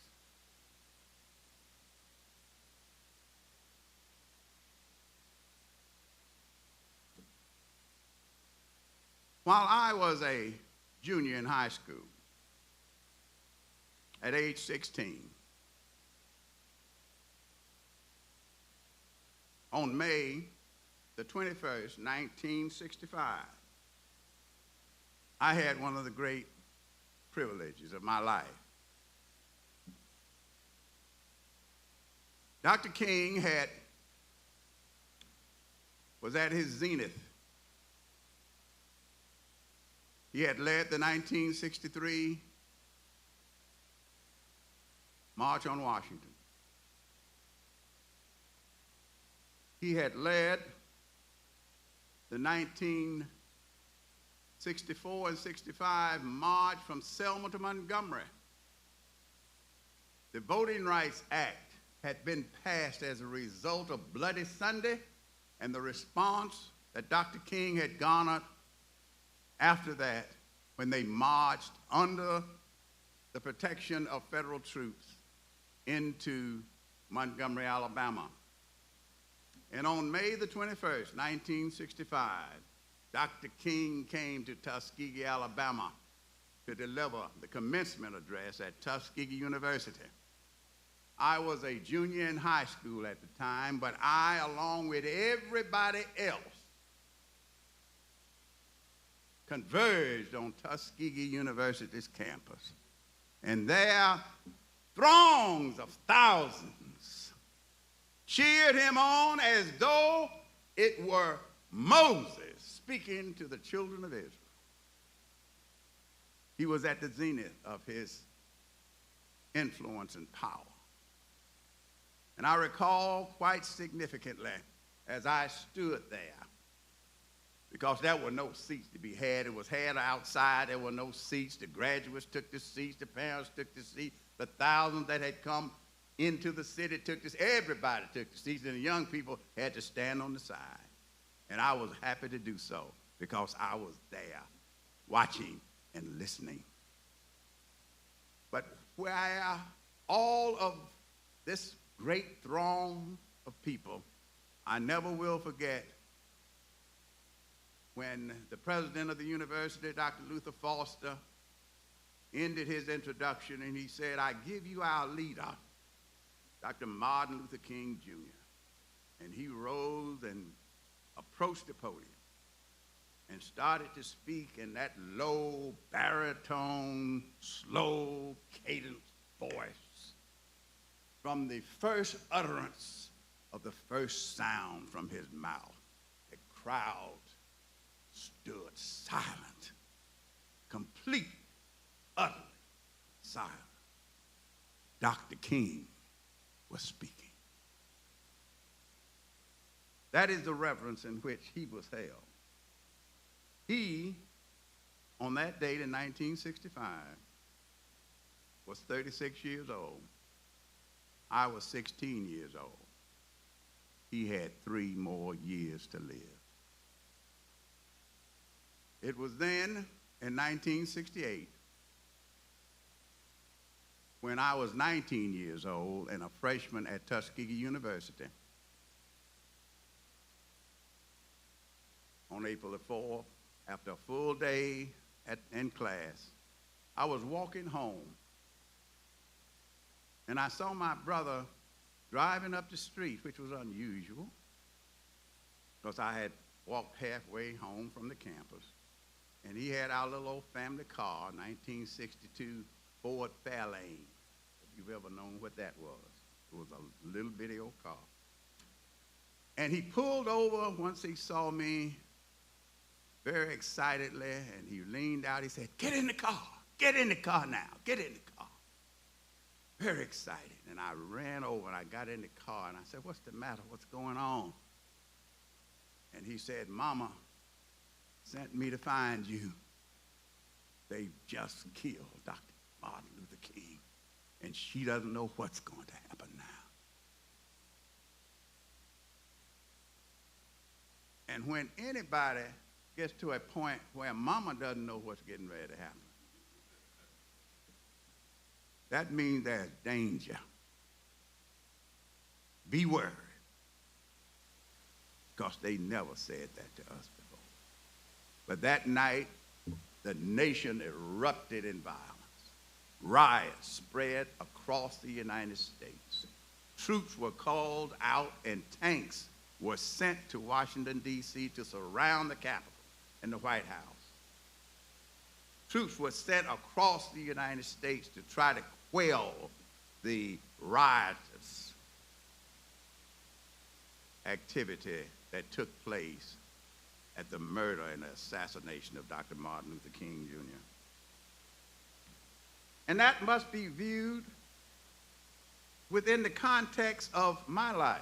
While I was a junior in high school, at age 16, on May the 21st, 1965, I had one of the great privileges of my life. Dr. King was at his zenith. He had led the 1963 March on Washington. He had led the 1964 and 65 march from Selma to Montgomery. The Voting Rights Act had been passed as a result of Bloody Sunday and the response that Dr. King had garnered after that when they marched under the protection of federal troops into Montgomery, Alabama. And on May the 21st, 1965, Dr. King came to Tuskegee, Alabama to deliver the commencement address at Tuskegee University. I was a junior in high school at the time, but I, along with everybody else, converged on Tuskegee University's campus. And there, throngs of thousands cheered him on as though it were Moses speaking to the children of Israel. He was at the zenith of his influence and power. And I recall quite significantly as I stood there, because there were no seats to be had. It was had outside. There were no seats. The graduates took the seats. The parents took the seats. The thousands that had come into the city took this. Everybody took the seats, and the young people had to stand on the side. And I was happy to do so because I was there watching and listening. But where all of this great throng of people, I never will forget when the president of the university, Dr. Luther Foster, ended his introduction and he said, "I give you our leader, Dr. Martin Luther King Jr. And he rose and approached the podium and started to speak in that low baritone, slow cadence voice from the first utterance of the first sound from his mouth. The crowd stood silent, complete, utterly silent. Dr. King was speaking. That is the reverence in which he was held. He, on that date in 1965, was 36 years old. I was 16 years old. He had 3 more years to live. It was then, in 1968, when I was 19 years old and a freshman at Tuskegee University. On April the 4th, after a full day in class, I was walking home, and I saw my brother driving up the street, which was unusual, because I had walked halfway home from the campus, and he had our little old family car, 1962 Ford Fairlane, if you've ever known what that was. It was a little bitty old car. And he pulled over once he saw me very excitedly, and he leaned out. He said, "Get in the car. Get in the car now. Get in the car." Very excited. And I ran over and I got in the car and I said, "What's the matter? What's going on?" And he said, "Mama sent me to find you. They just killed Dr. Martin Luther King, and she doesn't know what's going to happen now." And when anybody gets to a point where mama doesn't know what's getting ready to happen, that means there's danger. Be worried, because they never said that to us before. But that night, the nation erupted in violence. Riots spread across the United States. Troops were called out and tanks were sent to Washington, D.C. to surround the Capitol and the White House. Troops were sent across the United States to try to quell the riotous activity that took place at the murder and assassination of Dr. Martin Luther King Jr. And that must be viewed within the context of my life,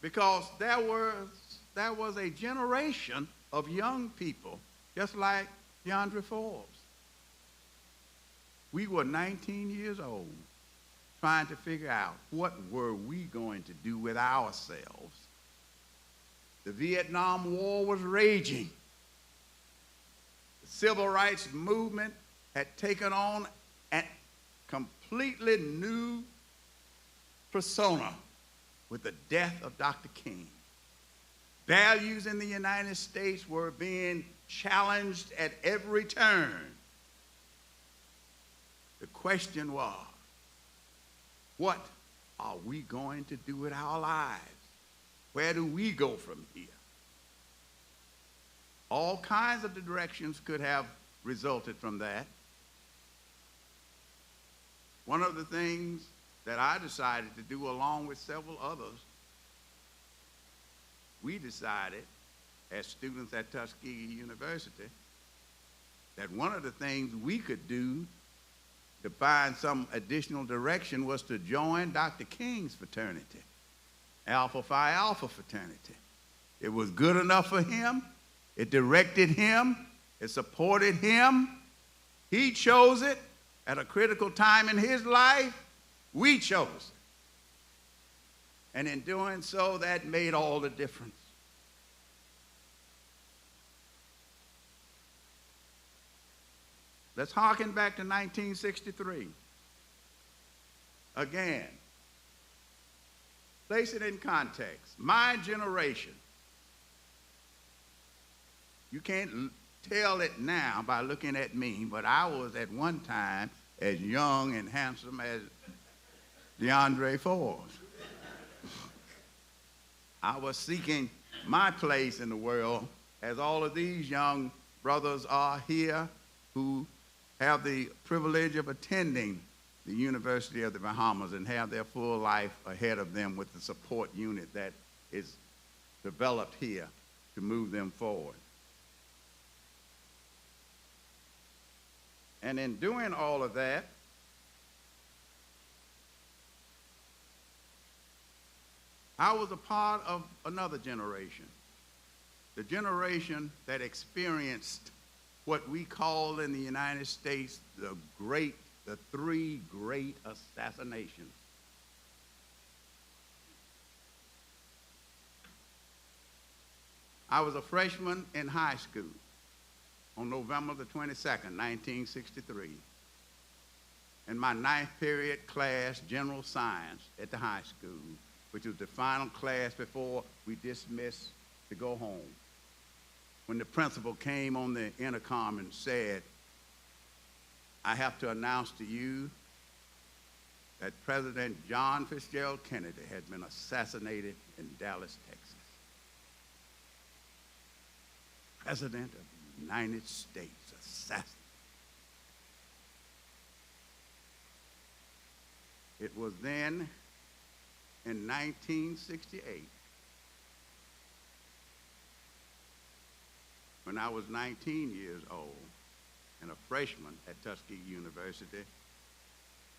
because there was a generation of young people, just like DeAndre Forbes. We were 19 years old, trying to figure out what were we going to do with ourselves. The Vietnam War was raging. The civil rights movement had taken on a completely new persona with the death of Dr. King. Values in the United States were being challenged at every turn. The question was, what are we going to do with our lives? Where do we go from here? All kinds of directions could have resulted from that. One of the things that I decided to do, along with several others, we decided as students at Tuskegee University that one of the things we could do to find some additional direction was to join Dr. King's fraternity, Alpha Phi Alpha fraternity. It was good enough for him. It directed him. It supported him. He chose it at a critical time in his life. We chose it. And in doing so, that made all the difference. Let's harken back to 1963. Again, place it in context. My generation, you can't tell it now by looking at me, but I was at one time as young and handsome DeAndre Forbes. I was seeking my place in the world, as all of these young brothers are here who have the privilege of attending the University of the Bahamas and have their full life ahead of them with the support unit that is developed here to move them forward. And in doing all of that, I was a part of another generation, the generation that experienced what we call in the United States the three great assassinations. I was a freshman in high school on November the 22nd, 1963, in my ninth period class, General Science at the high school, which was the final class before we dismissed to go home, when the principal came on the intercom and said, "I have to announce to you that President John Fitzgerald Kennedy has been assassinated in Dallas, Texas." President of the United States assassinated. It was then in 1968, when I was 19 years old and a freshman at Tuskegee University,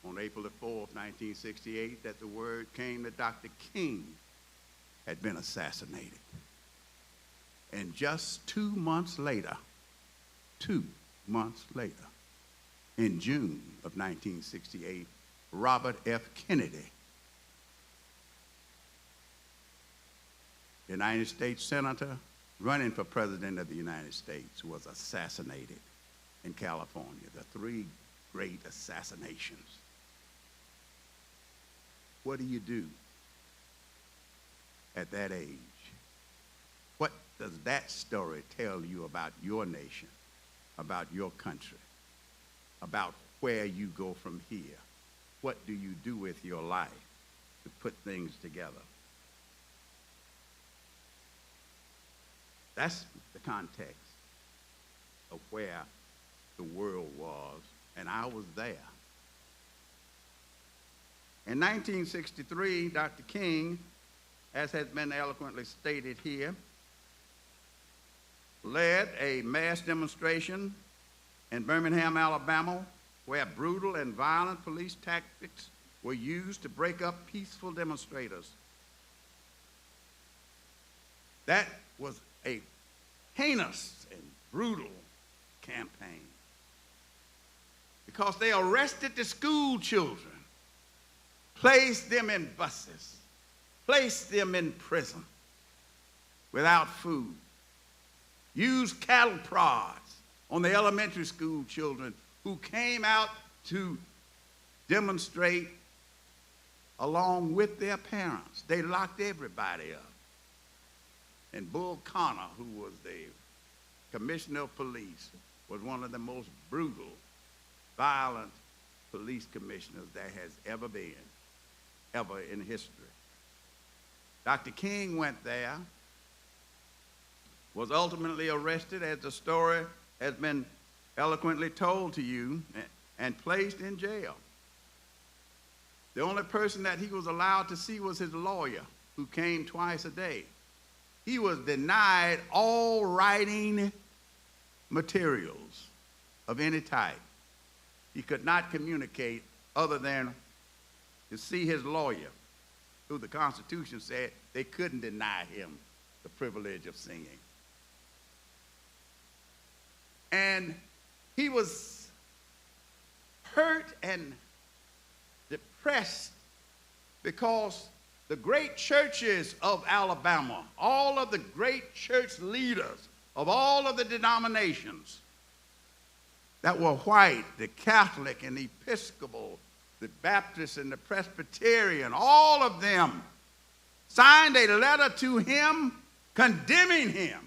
on April the 4th, 1968, that the word came that Dr. King had been assassinated. And just 2 months later, in June of 1968, Robert F. Kennedy, United States Senator running for President of the United States, was assassinated in California. The three great assassinations. What do you do at that age? What does that story tell you about your nation, about your country, about where you go from here? What do you do with your life to put things together? That's the context of where the world was, and I was there. In 1963, Dr. King, as has been eloquently stated here, led a mass demonstration in Birmingham, Alabama, where brutal and violent police tactics were used to break up peaceful demonstrators. That was a heinous and brutal campaign because they arrested the school children, placed them in buses, placed them in prison without food, used cattle prods on the elementary school children who came out to demonstrate along with their parents. They locked everybody up. And Bull Connor, who was the commissioner of police, was one of the most brutal, violent police commissioners there has ever been, ever in history. Dr. King went there, was ultimately arrested, as the story has been eloquently told to you, and placed in jail. The only person that he was allowed to see was his lawyer, who came twice a day. He was denied all writing materials of any type. He could not communicate other than to see his lawyer, who the Constitution said they couldn't deny him the privilege of seeing. And he was hurt and depressed because the great churches of Alabama, all of the great church leaders of all of the denominations that were white, the Catholic and the Episcopal, the Baptist and the Presbyterian, all of them signed a letter to him condemning him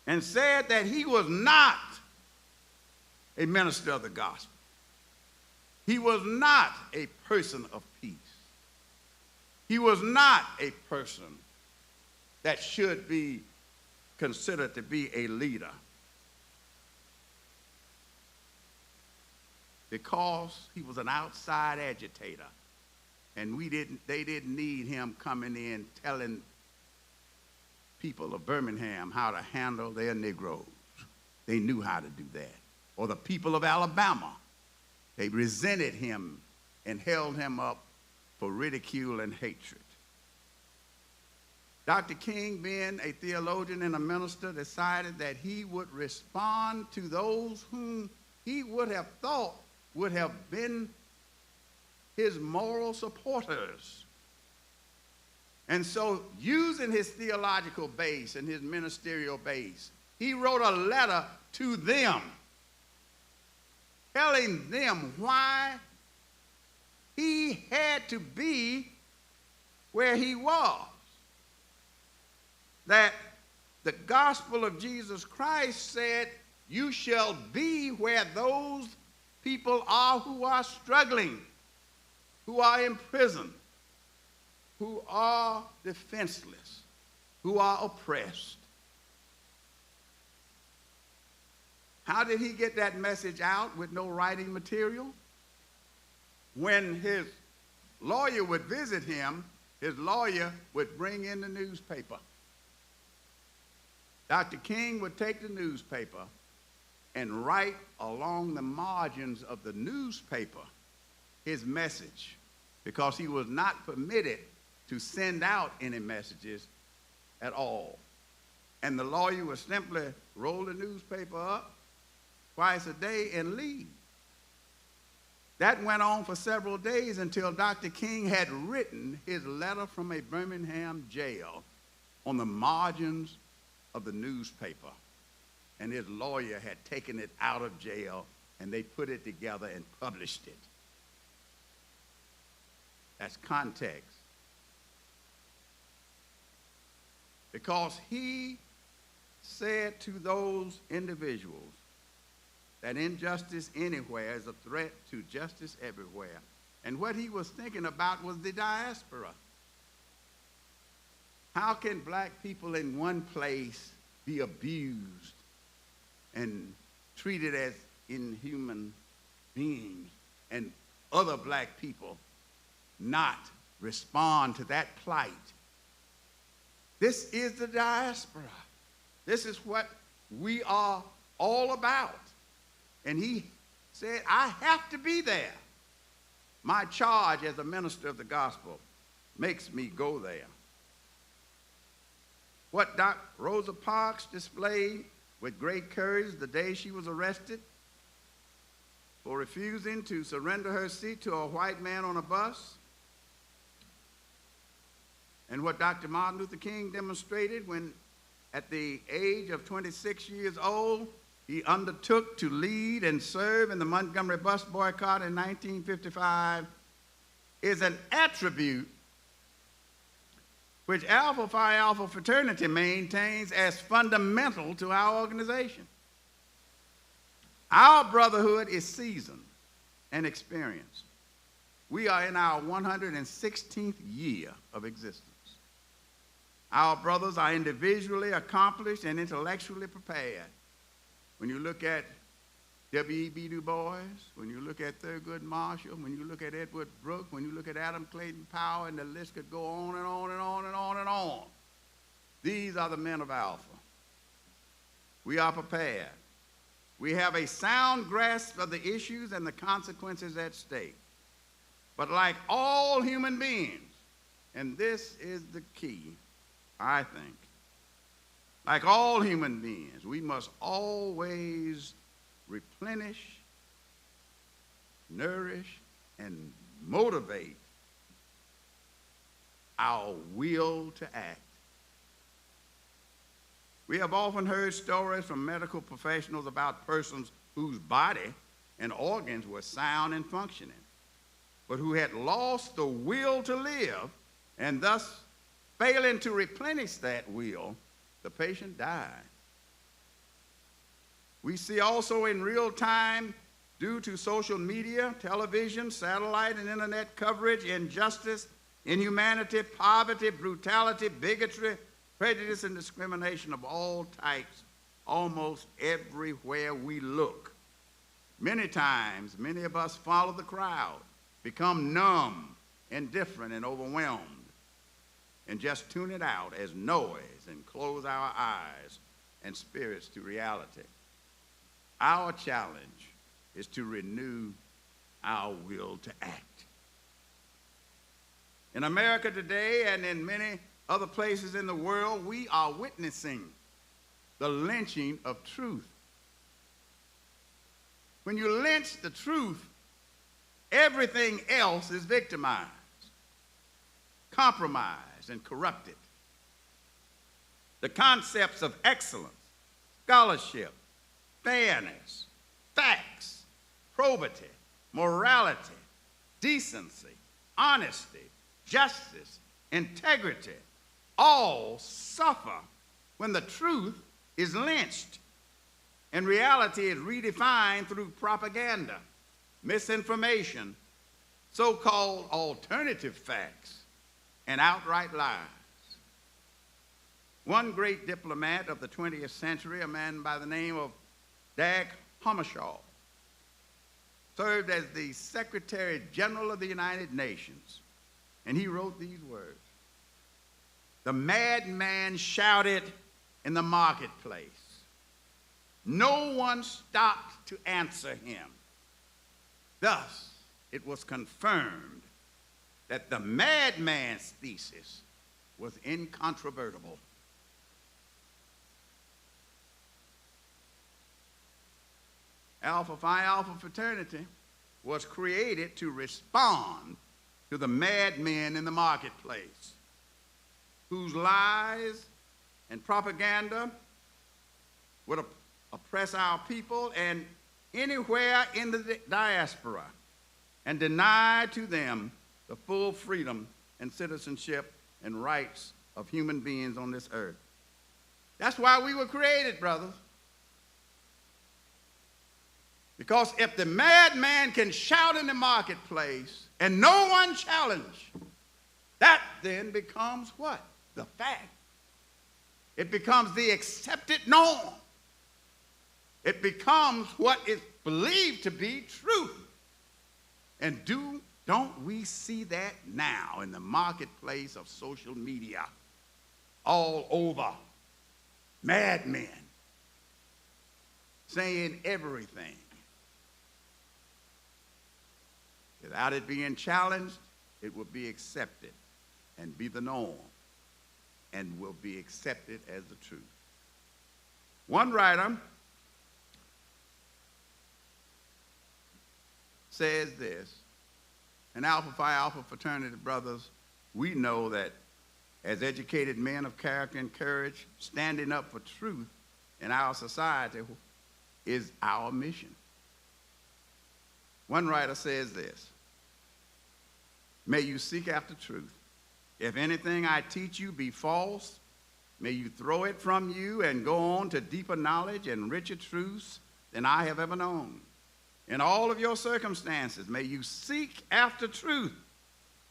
and said that he was not a minister of the gospel. He was not a person of peace. He was not a person that should be considered to be a leader, because he was an outside agitator, and they didn't need him coming in telling people of Birmingham how to handle their Negroes. They knew how to do that. Or the people of Alabama, they resented him and held him up for ridicule and hatred. Dr. King, being a theologian and a minister, decided that he would respond to those whom he would have thought would have been his moral supporters. And so, using his theological base and his ministerial base, he wrote a letter to them, telling them why he had to be where he was. That the gospel of Jesus Christ said, you shall be where those people are who are struggling, who are in prison, who are defenseless, who are oppressed. How did he get that message out with no writing material? When his lawyer would visit him, his lawyer would bring in the newspaper. Dr. King would take the newspaper and write along the margins of the newspaper his message, because he was not permitted to send out any messages at all. And the lawyer would simply roll the newspaper up twice a day and leave. That went on for several days until Dr. King had written his letter from a Birmingham jail on the margins of the newspaper, and his lawyer had taken it out of jail, and they put it together and published it. That's context. Because he said to those individuals that injustice anywhere is a threat to justice everywhere. And what he was thinking about was the diaspora. How can black people in one place be abused and treated as inhuman beings, and other black people not respond to that plight? This is the diaspora. This is what we are all about. And he said, I have to be there. My charge as a minister of the gospel makes me go there. What Rosa Parks displayed with great courage the day she was arrested for refusing to surrender her seat to a white man on a bus, and what Dr. Martin Luther King demonstrated when, at the age of 26 years old, he undertook to lead and serve in the Montgomery bus boycott in 1955, is an attribute which Alpha Phi Alpha Fraternity maintains as fundamental to our organization. Our brotherhood is seasoned and experienced. We are in our 116th year of existence. Our brothers are individually accomplished and intellectually prepared. When you look at W.E.B. Du Bois, when you look at Thurgood Marshall, when you look at Edward Brooke, when you look at Adam Clayton Powell, and the list could go on and on and on and on and on. These are the men of Alpha. We are prepared. We have a sound grasp of the issues and the consequences at stake. But like all human beings, and this is the key, I think, like all human beings, we must always replenish, nourish, and motivate our will to act. We have often heard stories from medical professionals about persons whose body and organs were sound and functioning, but who had lost the will to live, and thus failing to replenish that will, the patient died. We see also in real time due to social media, television, satellite, and internet coverage, injustice, inhumanity, poverty, brutality, bigotry, prejudice, and discrimination of all types almost everywhere we look. Many times, many of us follow the crowd, become numb, indifferent, and overwhelmed, and just tune it out as noise and close our eyes and spirits to reality. Our challenge is to renew our will to act. In America today and in many other places in the world, we are witnessing the lynching of truth. When you lynch the truth, everything else is victimized, compromised, and corrupted. The concepts of excellence, scholarship, fairness, facts, probity, morality, decency, honesty, justice, integrity, all suffer when the truth is lynched and reality is redefined through propaganda, misinformation, so-called alternative facts, and outright lies. One great diplomat of the 20th century, a man by the name of Dag Hammarskjöld, served as the Secretary General of the United Nations, and he wrote these words: "The madman shouted in the marketplace. No one stopped to answer him. Thus, it was confirmed that the madman's thesis was incontrovertible." Alpha Phi Alpha Fraternity was created to respond to the madmen in the marketplace whose lies and propaganda would oppress our people and anywhere in the diaspora and deny to them the full freedom and citizenship and rights of human beings on this earth. That's why we were created, brothers. Because if the madman can shout in the marketplace and no one challenge, that then becomes what? The fact. It becomes the accepted norm. It becomes what is believed to be truth. And don't we see that now in the marketplace of social media all over? Madmen saying everything without it being challenged. It will be accepted and be the norm and will be accepted as the truth. One writer says this: in Alpha Phi Alpha Fraternity, brothers, we know that as educated men of character and courage, standing up for truth in our society is our mission. One writer says this: may you seek after truth. If anything I teach you be false, may you throw it from you and go on to deeper knowledge and richer truths than I have ever known. In all of your circumstances, may you seek after truth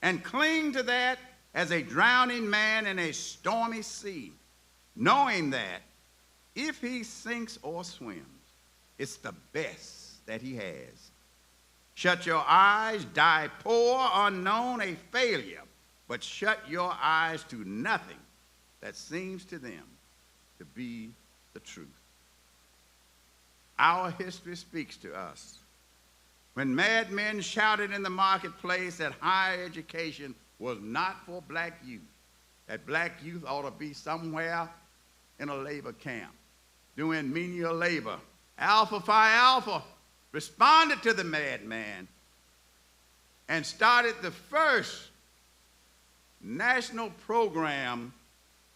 and cling to that as a drowning man in a stormy sea, knowing that if he sinks or swims, it's the best that he has. Shut your eyes, die poor, unknown, a failure, but shut your eyes to nothing that seems to them to be the truth. Our history speaks to us. When madmen shouted in the marketplace that higher education was not for black youth, that black youth ought to be somewhere in a labor camp doing menial labor, Alpha Phi Alpha responded to the madman and started the first national program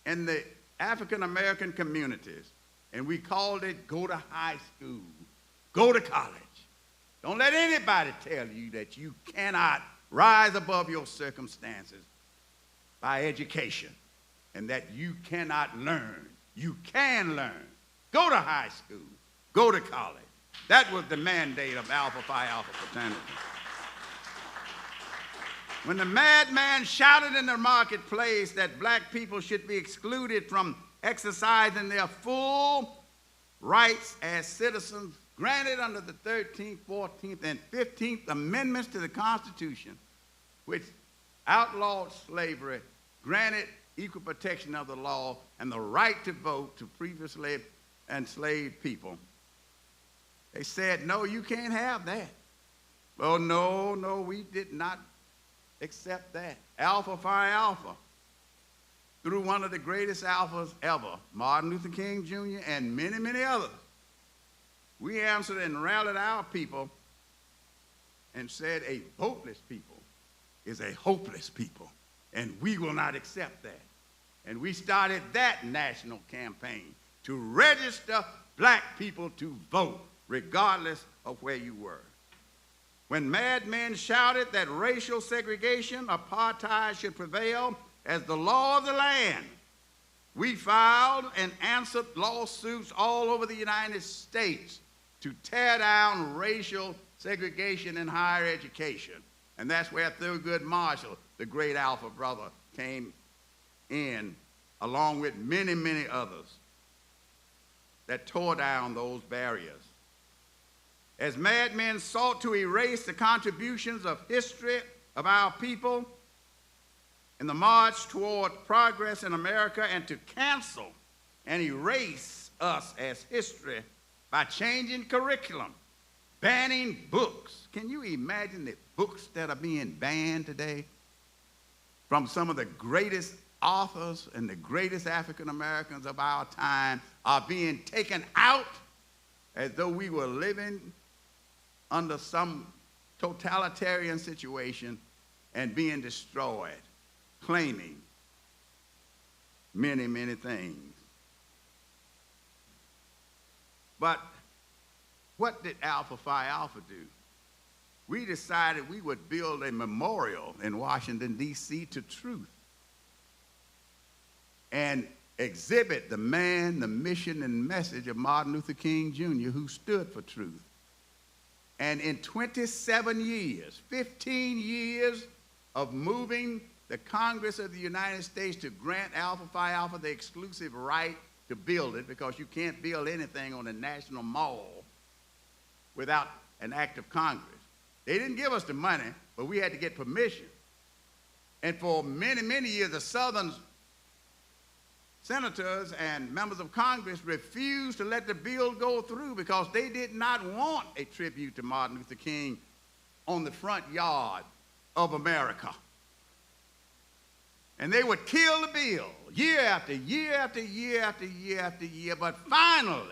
in the African American communities, and we called it Go to High School, Go to College. Don't let anybody tell you that you cannot rise above your circumstances by education and that you cannot learn. You can learn. Go to high school, go to college, That was the mandate of Alpha Phi Alpha Fraternity. When the madman shouted in the marketplace that black people should be excluded from exercising their full rights as citizens granted under the 13th, 14th, and 15th Amendments to the Constitution, which outlawed slavery, granted equal protection of the law, and the right to vote to previously enslaved people, they said, no, you can't have that. Well, no, we did not accept that. Alpha Phi Alpha, through one of the greatest alphas ever, Martin Luther King Jr. and many, many others, we answered and rallied our people and said a voteless people is a hopeless people, and we will not accept that. And we started that national campaign to register black people to vote, regardless of where you were. When madmen shouted that racial segregation, apartheid should prevail as the law of the land, we filed and answered lawsuits all over the United States to tear down racial segregation in higher education. And that's where Thurgood Marshall, the great Alpha brother, came in, along with many, many others that tore down those barriers. As madmen sought to erase the contributions of history of our people in the march toward progress in America, and to cancel and erase us as history by changing curriculum, banning books. Can you imagine the books that are being banned today from some of the greatest authors and the greatest African Americans of our time are being taken out as though we were living under some totalitarian situation and being destroyed, claiming many, many things. But what did Alpha Phi Alpha do? We decided we would build a memorial in Washington, D.C. to truth and exhibit the man, the mission, and message of Martin Luther King Jr., who stood for truth. And in 27 years, 15 years of moving the Congress of the United States to grant Alpha Phi Alpha the exclusive right to build it, because you can't build anything on a national mall without an act of Congress. They didn't give us the money, but we had to get permission. And for many, many years, the Southern senators and members of Congress refused to let the bill go through because they did not want a tribute to Martin Luther King on the front yard of America. And they would kill the bill year after year after year after year after year. But finally,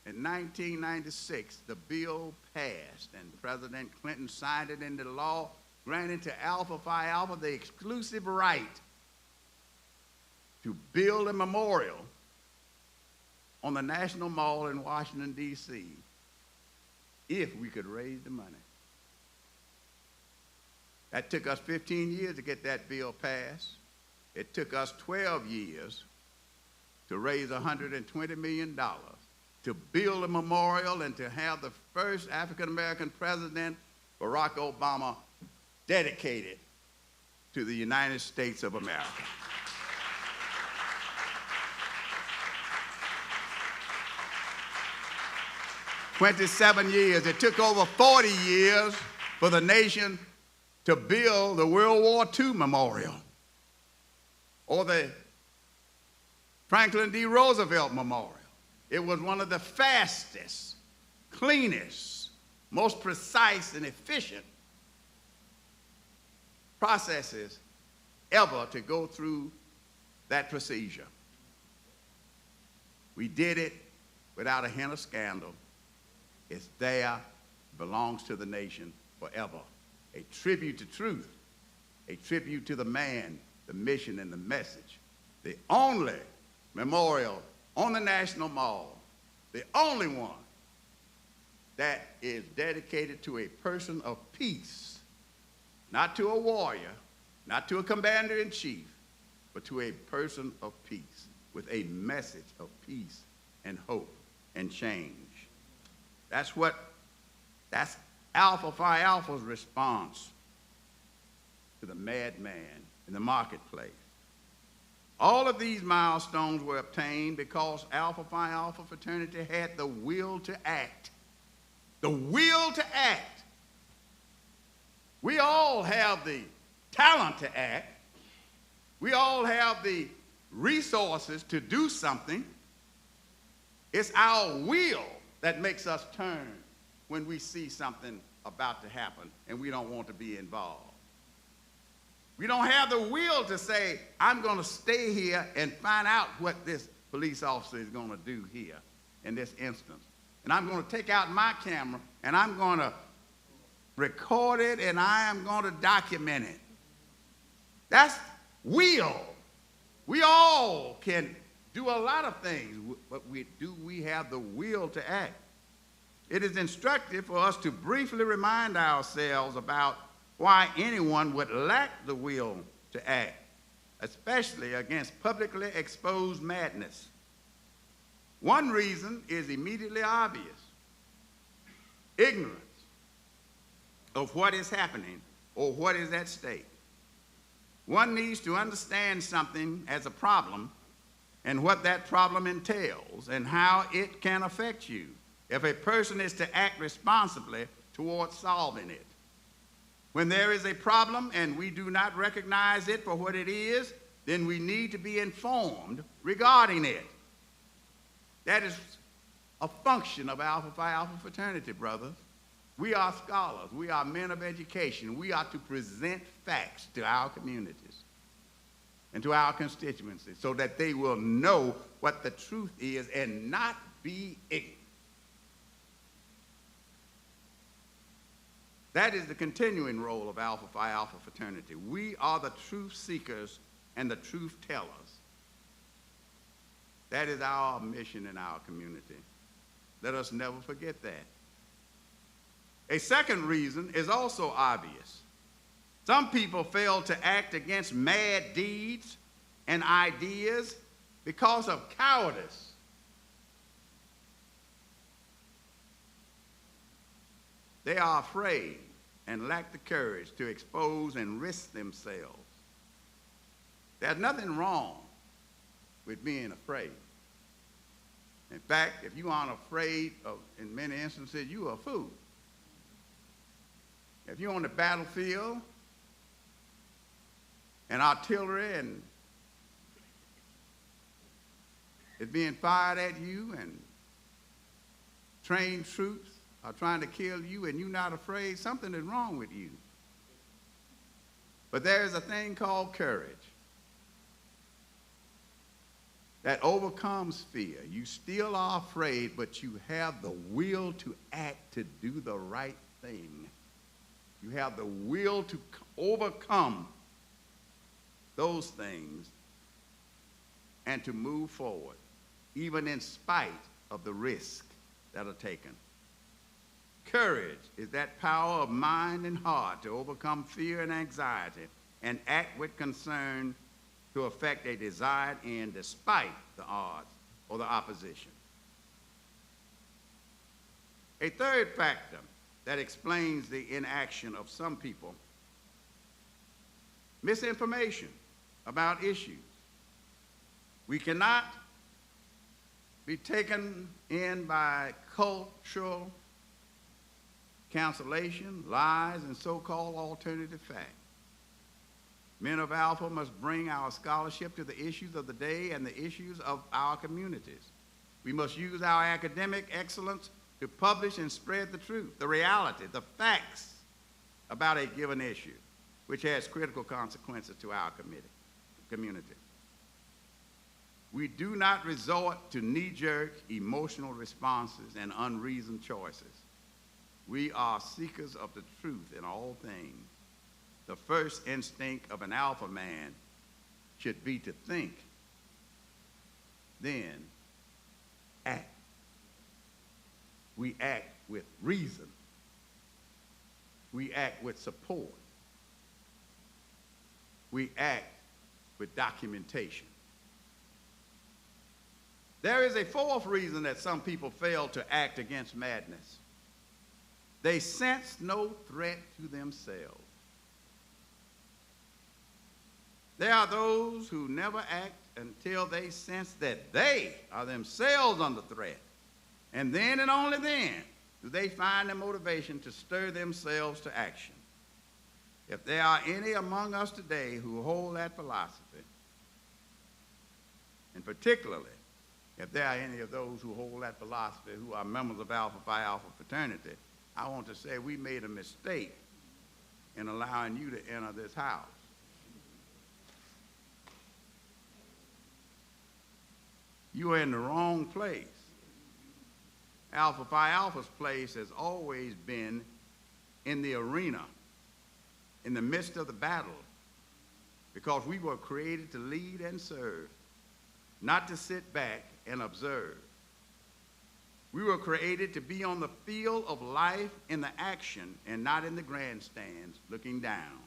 in 1996, the bill passed, and President Clinton signed it into law, granting to Alpha Phi Alpha the exclusive right to build a memorial on the National Mall in Washington, D.C., if we could raise the money. That took us 15 years to get that bill passed. It took us 12 years to raise $120 million to build a memorial and to have the first African-American president, Barack Obama, dedicated to the United States of America. "27 years. It took over 40 years for the nation to build the World War II Memorial or the Franklin D. Roosevelt Memorial. It was one of the fastest, cleanest, most precise and efficient processes ever to go through that procedure. We did it without a hint of scandal. It's there, belongs to the nation forever. A tribute to truth, a tribute to the man, the mission, and the message. The only memorial on the National Mall, the only one that is dedicated to a person of peace, not to a warrior, not to a commander-in-chief, but to a person of peace with a message of peace and hope and change. That's Alpha Phi Alpha's response to the madman in the marketplace. All of these milestones were obtained because Alpha Phi Alpha fraternity had the will to act. The will to act. We all have the talent to act. We all have the resources to do something. It's our will that makes us turn when we see something about to happen and we don't want to be involved. We don't have the will to say, I'm going to stay here and find out what this police officer is going to do here in this instance. And I'm going to take out my camera and I'm going to record it and I am going to document it. That's will. We all can do a lot of things, but we have the will to act. It is instructive for us to briefly remind ourselves about why anyone would lack the will to act, especially against publicly exposed madness. One reason is immediately obvious: ignorance of what is happening or what is at stake. One needs to understand something as a problem and what that problem entails and how it can affect you if a person is to act responsibly towards solving it. When there is a problem and we do not recognize it for what it is, then we need to be informed regarding it. That is a function of Alpha Phi Alpha fraternity, brothers. We are scholars. We are men of education. We are to present facts to our communities and to our constituencies so that they will know what the truth is and not be ignorant. That is the continuing role of Alpha Phi Alpha fraternity. We are the truth seekers and the truth tellers. That is our mission in our community. Let us never forget that. A second reason is also obvious. Some people fail to act against mad deeds and ideas because of cowardice. They are afraid and lack the courage to expose and risk themselves. There's nothing wrong with being afraid. In fact, if you aren't afraid of, in many instances, you are a fool. If you're on the battlefield and artillery and is being fired at you and trained troops are trying to kill you and you're not afraid, something is wrong with you. But there is a thing called courage that overcomes fear. You still are afraid, but you have the will to act, to do the right thing. You have the will to overcome those things and to move forward, even in spite of the risk that are taken. Courage is that power of mind and heart to overcome fear and anxiety and act with concern to effect a desired end despite the odds or the opposition. A third factor that explains the inaction of some people: misinformation about issues. We cannot be taken in by cultural cancellation, lies, and so-called alternative facts. Men of Alpha must bring our scholarship to the issues of the day and the issues of our communities. We must use our academic excellence to publish and spread the truth, the reality, the facts about a given issue, which has critical consequences to our community. We do not resort to knee-jerk emotional responses and unreasoned choices. We are seekers of the truth in all things. The first instinct of an alpha man should be to think, then act. We act with reason. We act with support. We act with documentation. There is a fourth reason that some people fail to act against madness. They sense no threat to themselves. There are those who never act until they sense that they are themselves under threat. And then and only then do they find the motivation to stir themselves to action. If there are any among us today who hold that philosophy, and particularly if there are any of those who hold that philosophy who are members of Alpha Phi Alpha Fraternity, I want to say we made a mistake in allowing you to enter this house. You are in the wrong place. Alpha Phi Alpha's place has always been in the arena, in the midst of the battle, because we were created to lead and serve, not to sit back and observe. We were created to be on the field of life in the action and not in the grandstands looking down.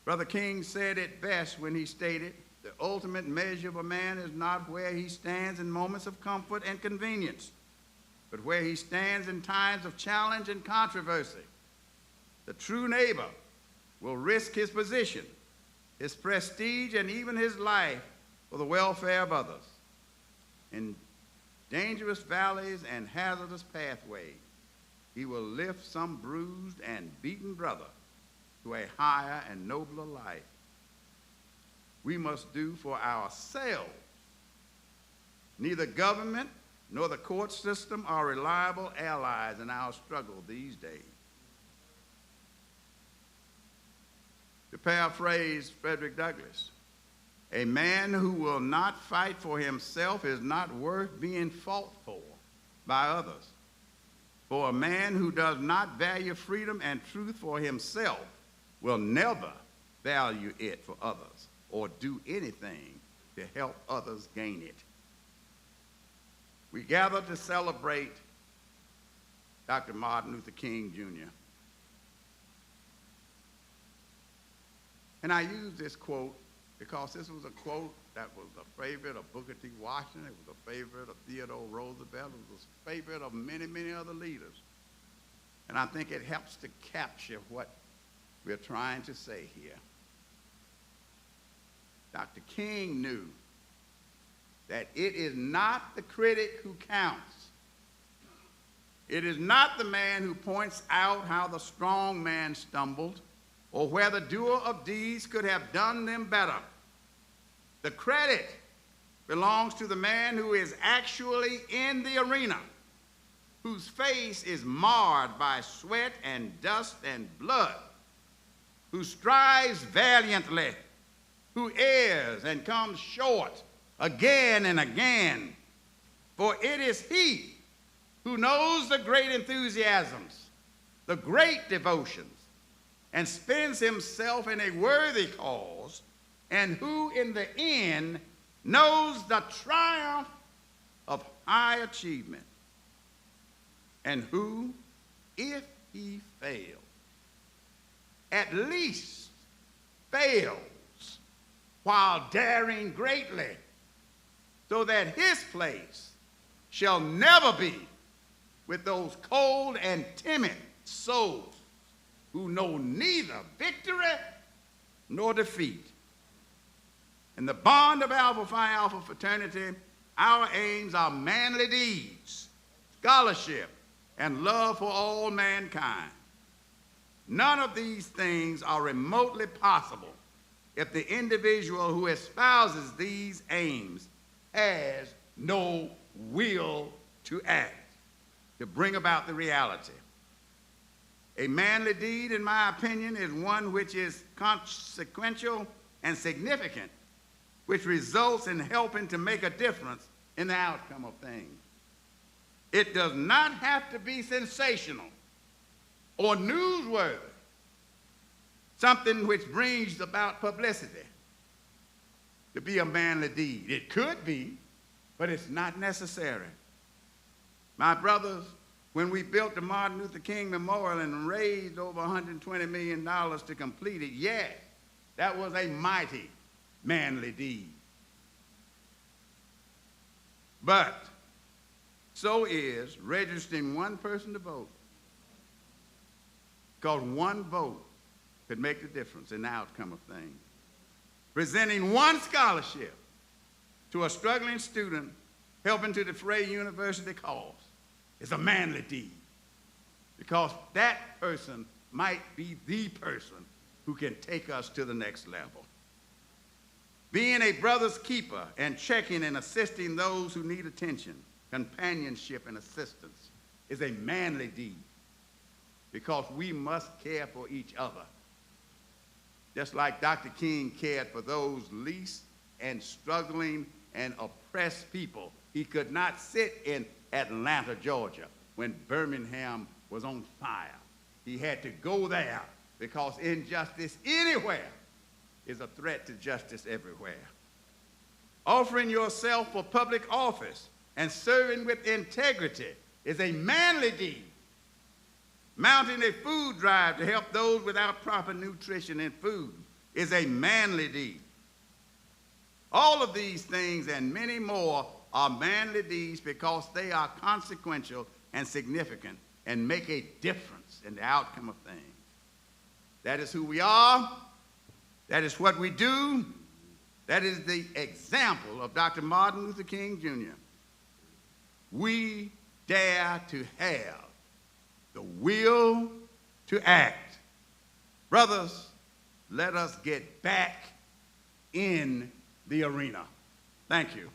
Brother King said it best when he stated, "The ultimate measure of a man is not where he stands in moments of comfort and convenience, but where he stands in times of challenge and controversy. The true neighbor will risk his position, his prestige, and even his life for the welfare of others. In dangerous valleys and hazardous pathways, he will lift some bruised and beaten brother to a higher and nobler life. We must do for ourselves. Neither government nor the court system are reliable allies in our struggle these days." To paraphrase Frederick Douglass, a man who will not fight for himself is not worth being fought for by others. For a man who does not value freedom and truth for himself will never value it for others or do anything to help others gain it. We gather to celebrate Dr. Martin Luther King, Jr. And I use this quote because this was a quote that was a favorite of Booker T. Washington. It was a favorite of Theodore Roosevelt. It was a favorite of many, many other leaders. And I think it helps to capture what we're trying to say here. Dr. King knew that it is not the critic who counts. It is not the man who points out how the strong man stumbled or where the doer of deeds could have done them better. The credit belongs to the man who is actually in the arena, whose face is marred by sweat and dust and blood, who strives valiantly, who errs and comes short again and again. For it is he who knows the great enthusiasms, the great devotions, and spends himself in a worthy cause, and who in the end knows the triumph of high achievement, and who, if he fails, at least fails while daring greatly, so that his place shall never be with those cold and timid souls who know neither victory nor defeat. In the bond of Alpha Phi Alpha Fraternity, our aims are manly deeds, scholarship, and love for all mankind. None of these things are remotely possible if the individual who espouses these aims has no will to act, to bring about the reality. A manly deed, in my opinion, is one which is consequential and significant, which results in helping to make a difference in the outcome of things. It does not have to be sensational or newsworthy, something which brings about publicity, to be a manly deed. It could be, but it's not necessary. My brothers, when we built the Martin Luther King Memorial and raised over $120 million to complete it, yes, that was a mighty manly deed. But so is registering one person to vote. Because one vote could make the difference in the outcome of things. Presenting one scholarship to a struggling student helping to defray university costs is a manly deed. Because that person might be the person who can take us to the next level. Being a brother's keeper and checking and assisting those who need attention, companionship, and assistance is a manly deed because we must care for each other. Just like Dr. King cared for those least and struggling and oppressed people. He could not sit in Atlanta, Georgia, when Birmingham was on fire. He had to go there because injustice anywhere is a threat to justice everywhere. Offering yourself for public office and serving with integrity is a manly deed. Mounting a food drive to help those without proper nutrition and food is a manly deed. All of these things and many more are manly deeds because they are consequential and significant and make a difference in the outcome of things. That is who we are. That is what we do. That is the example of Dr. Martin Luther King, Jr. We dare to have the will to act. Brothers, let us get back in the arena. Thank you.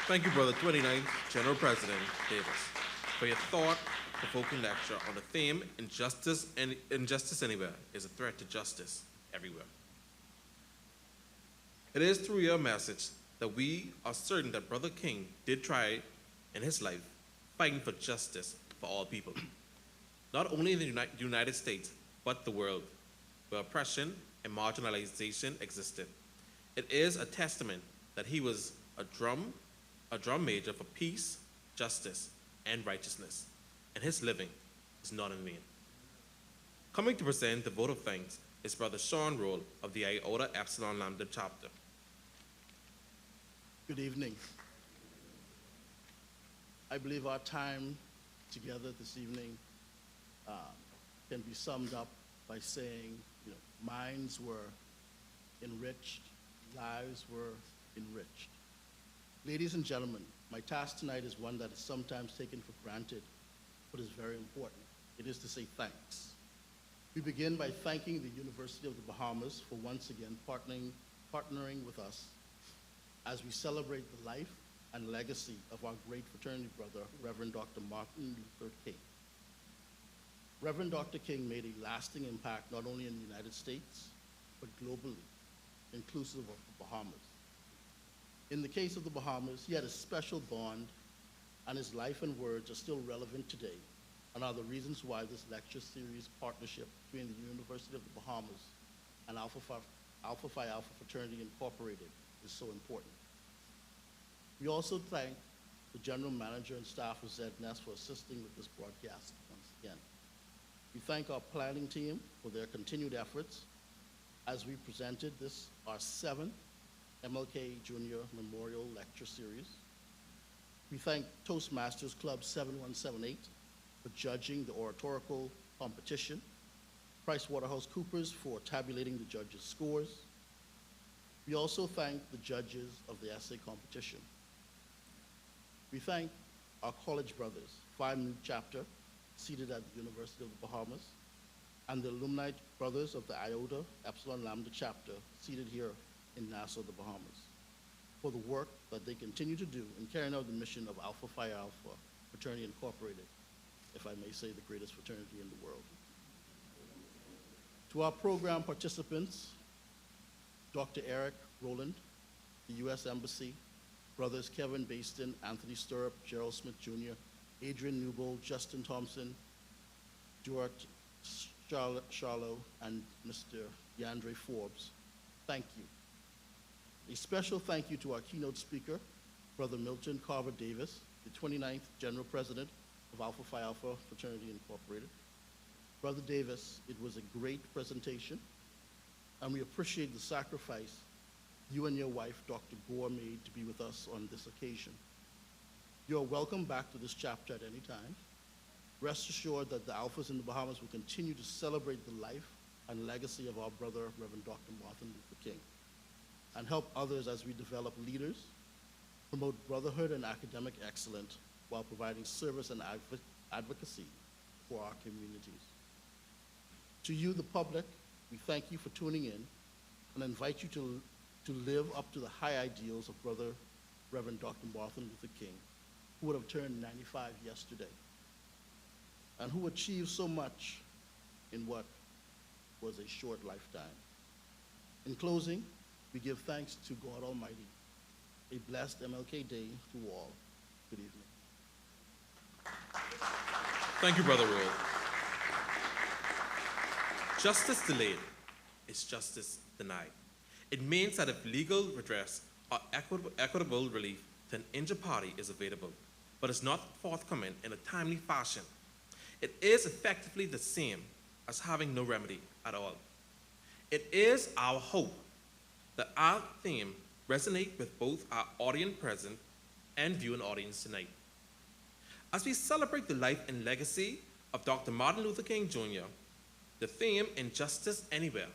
Thank you, Brother 29th General President Davis, for your thought-provoking lecture on the theme, Injustice Anywhere is a Threat to Justice Everywhere. It is through your message that we are certain that Brother King did try in his life fighting for justice for all people, not only in the United States, but the world, where oppression and marginalization existed. It is a testament that he was a drum major for peace, justice, and righteousness, and his living is not in vain. Coming to present the vote of thanks is Brother Sean Roll of the Iota Epsilon Lambda chapter. Good evening. I believe our time together this evening can be summed up by saying, minds were enriched, lives were enriched. Ladies and gentlemen, my task tonight is one that is sometimes taken for granted, but is very important. It is to say thanks. We begin by thanking the University of the Bahamas for once again partnering with us as we celebrate the life and legacy of our great fraternity brother, Reverend Dr. Martin Luther King. Reverend Dr. King made a lasting impact not only in the United States, but globally, inclusive of the Bahamas. In the case of the Bahamas, he had a special bond, and his life and words are still relevant today, and are the reasons why this lecture series partnership between the University of the Bahamas and Alpha Phi Alpha Fraternity Incorporated is so important. We also thank the general manager and staff of ZNES for assisting with this broadcast once again. We thank our planning team for their continued efforts as we presented this, our 7th MLK Jr. Memorial Lecture Series. We thank Toastmasters Club 7178 for judging the oratorical competition, PricewaterhouseCoopers for tabulating the judges' scores. We also thank the judges of the essay competition. We thank our college brothers, Phi Mu chapter, seated at the University of the Bahamas, and the alumni brothers of the Iota Epsilon Lambda chapter, seated here in Nassau, the Bahamas, for the work that they continue to do in carrying out the mission of Alpha Phi Alpha Fraternity Incorporated, if I may say the greatest fraternity in the world. To our program participants, Dr. Eric Rowland, the U.S. Embassy, brothers Kevin Baston, Anthony Stirrup, Gerald Smith Jr., Adrian Newbold, Justin Thompson, Stuart Charlo, and Mr. Yandre Forbes, thank you. A special thank you to our keynote speaker, Brother Milton Carver Davis, the 29th General President of Alpha Phi Alpha Fraternity Incorporated. Brother Davis, it was a great presentation, and we appreciate the sacrifice you and your wife, Dr. Gore, made to be with us on this occasion. You are welcome back to this chapter at any time. Rest assured that the Alphas in the Bahamas will continue to celebrate the life and legacy of our brother, Reverend Dr. Martin Luther King, and help others as we develop leaders, promote brotherhood and academic excellence while providing service and advocacy for our communities. To you, the public, we thank you for tuning in and invite you to live up to the high ideals of Brother Reverend Dr. Martin Luther King, who would have turned 95 yesterday, and who achieved so much in what was a short lifetime. In closing, we give thanks to God Almighty. A blessed MLK Day to all. Good evening. Thank you, Brother Royal. Justice delayed is justice denied. It means that if legal redress or equitable relief to an injured party is available, but is not forthcoming in a timely fashion, it is effectively the same as having no remedy at all. It is our hope that our theme resonate with both our audience present and viewing audience tonight. As we celebrate the life and legacy of Dr. Martin Luther King Jr., the theme Injustice Anywhere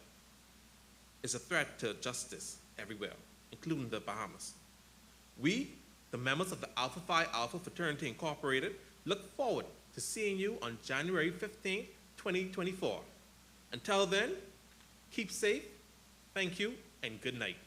is a threat to justice everywhere, including the Bahamas. We, the members of the Alpha Phi Alpha Fraternity Incorporated, look forward to seeing you on January 15, 2024. Until then, keep safe, thank you, and good night.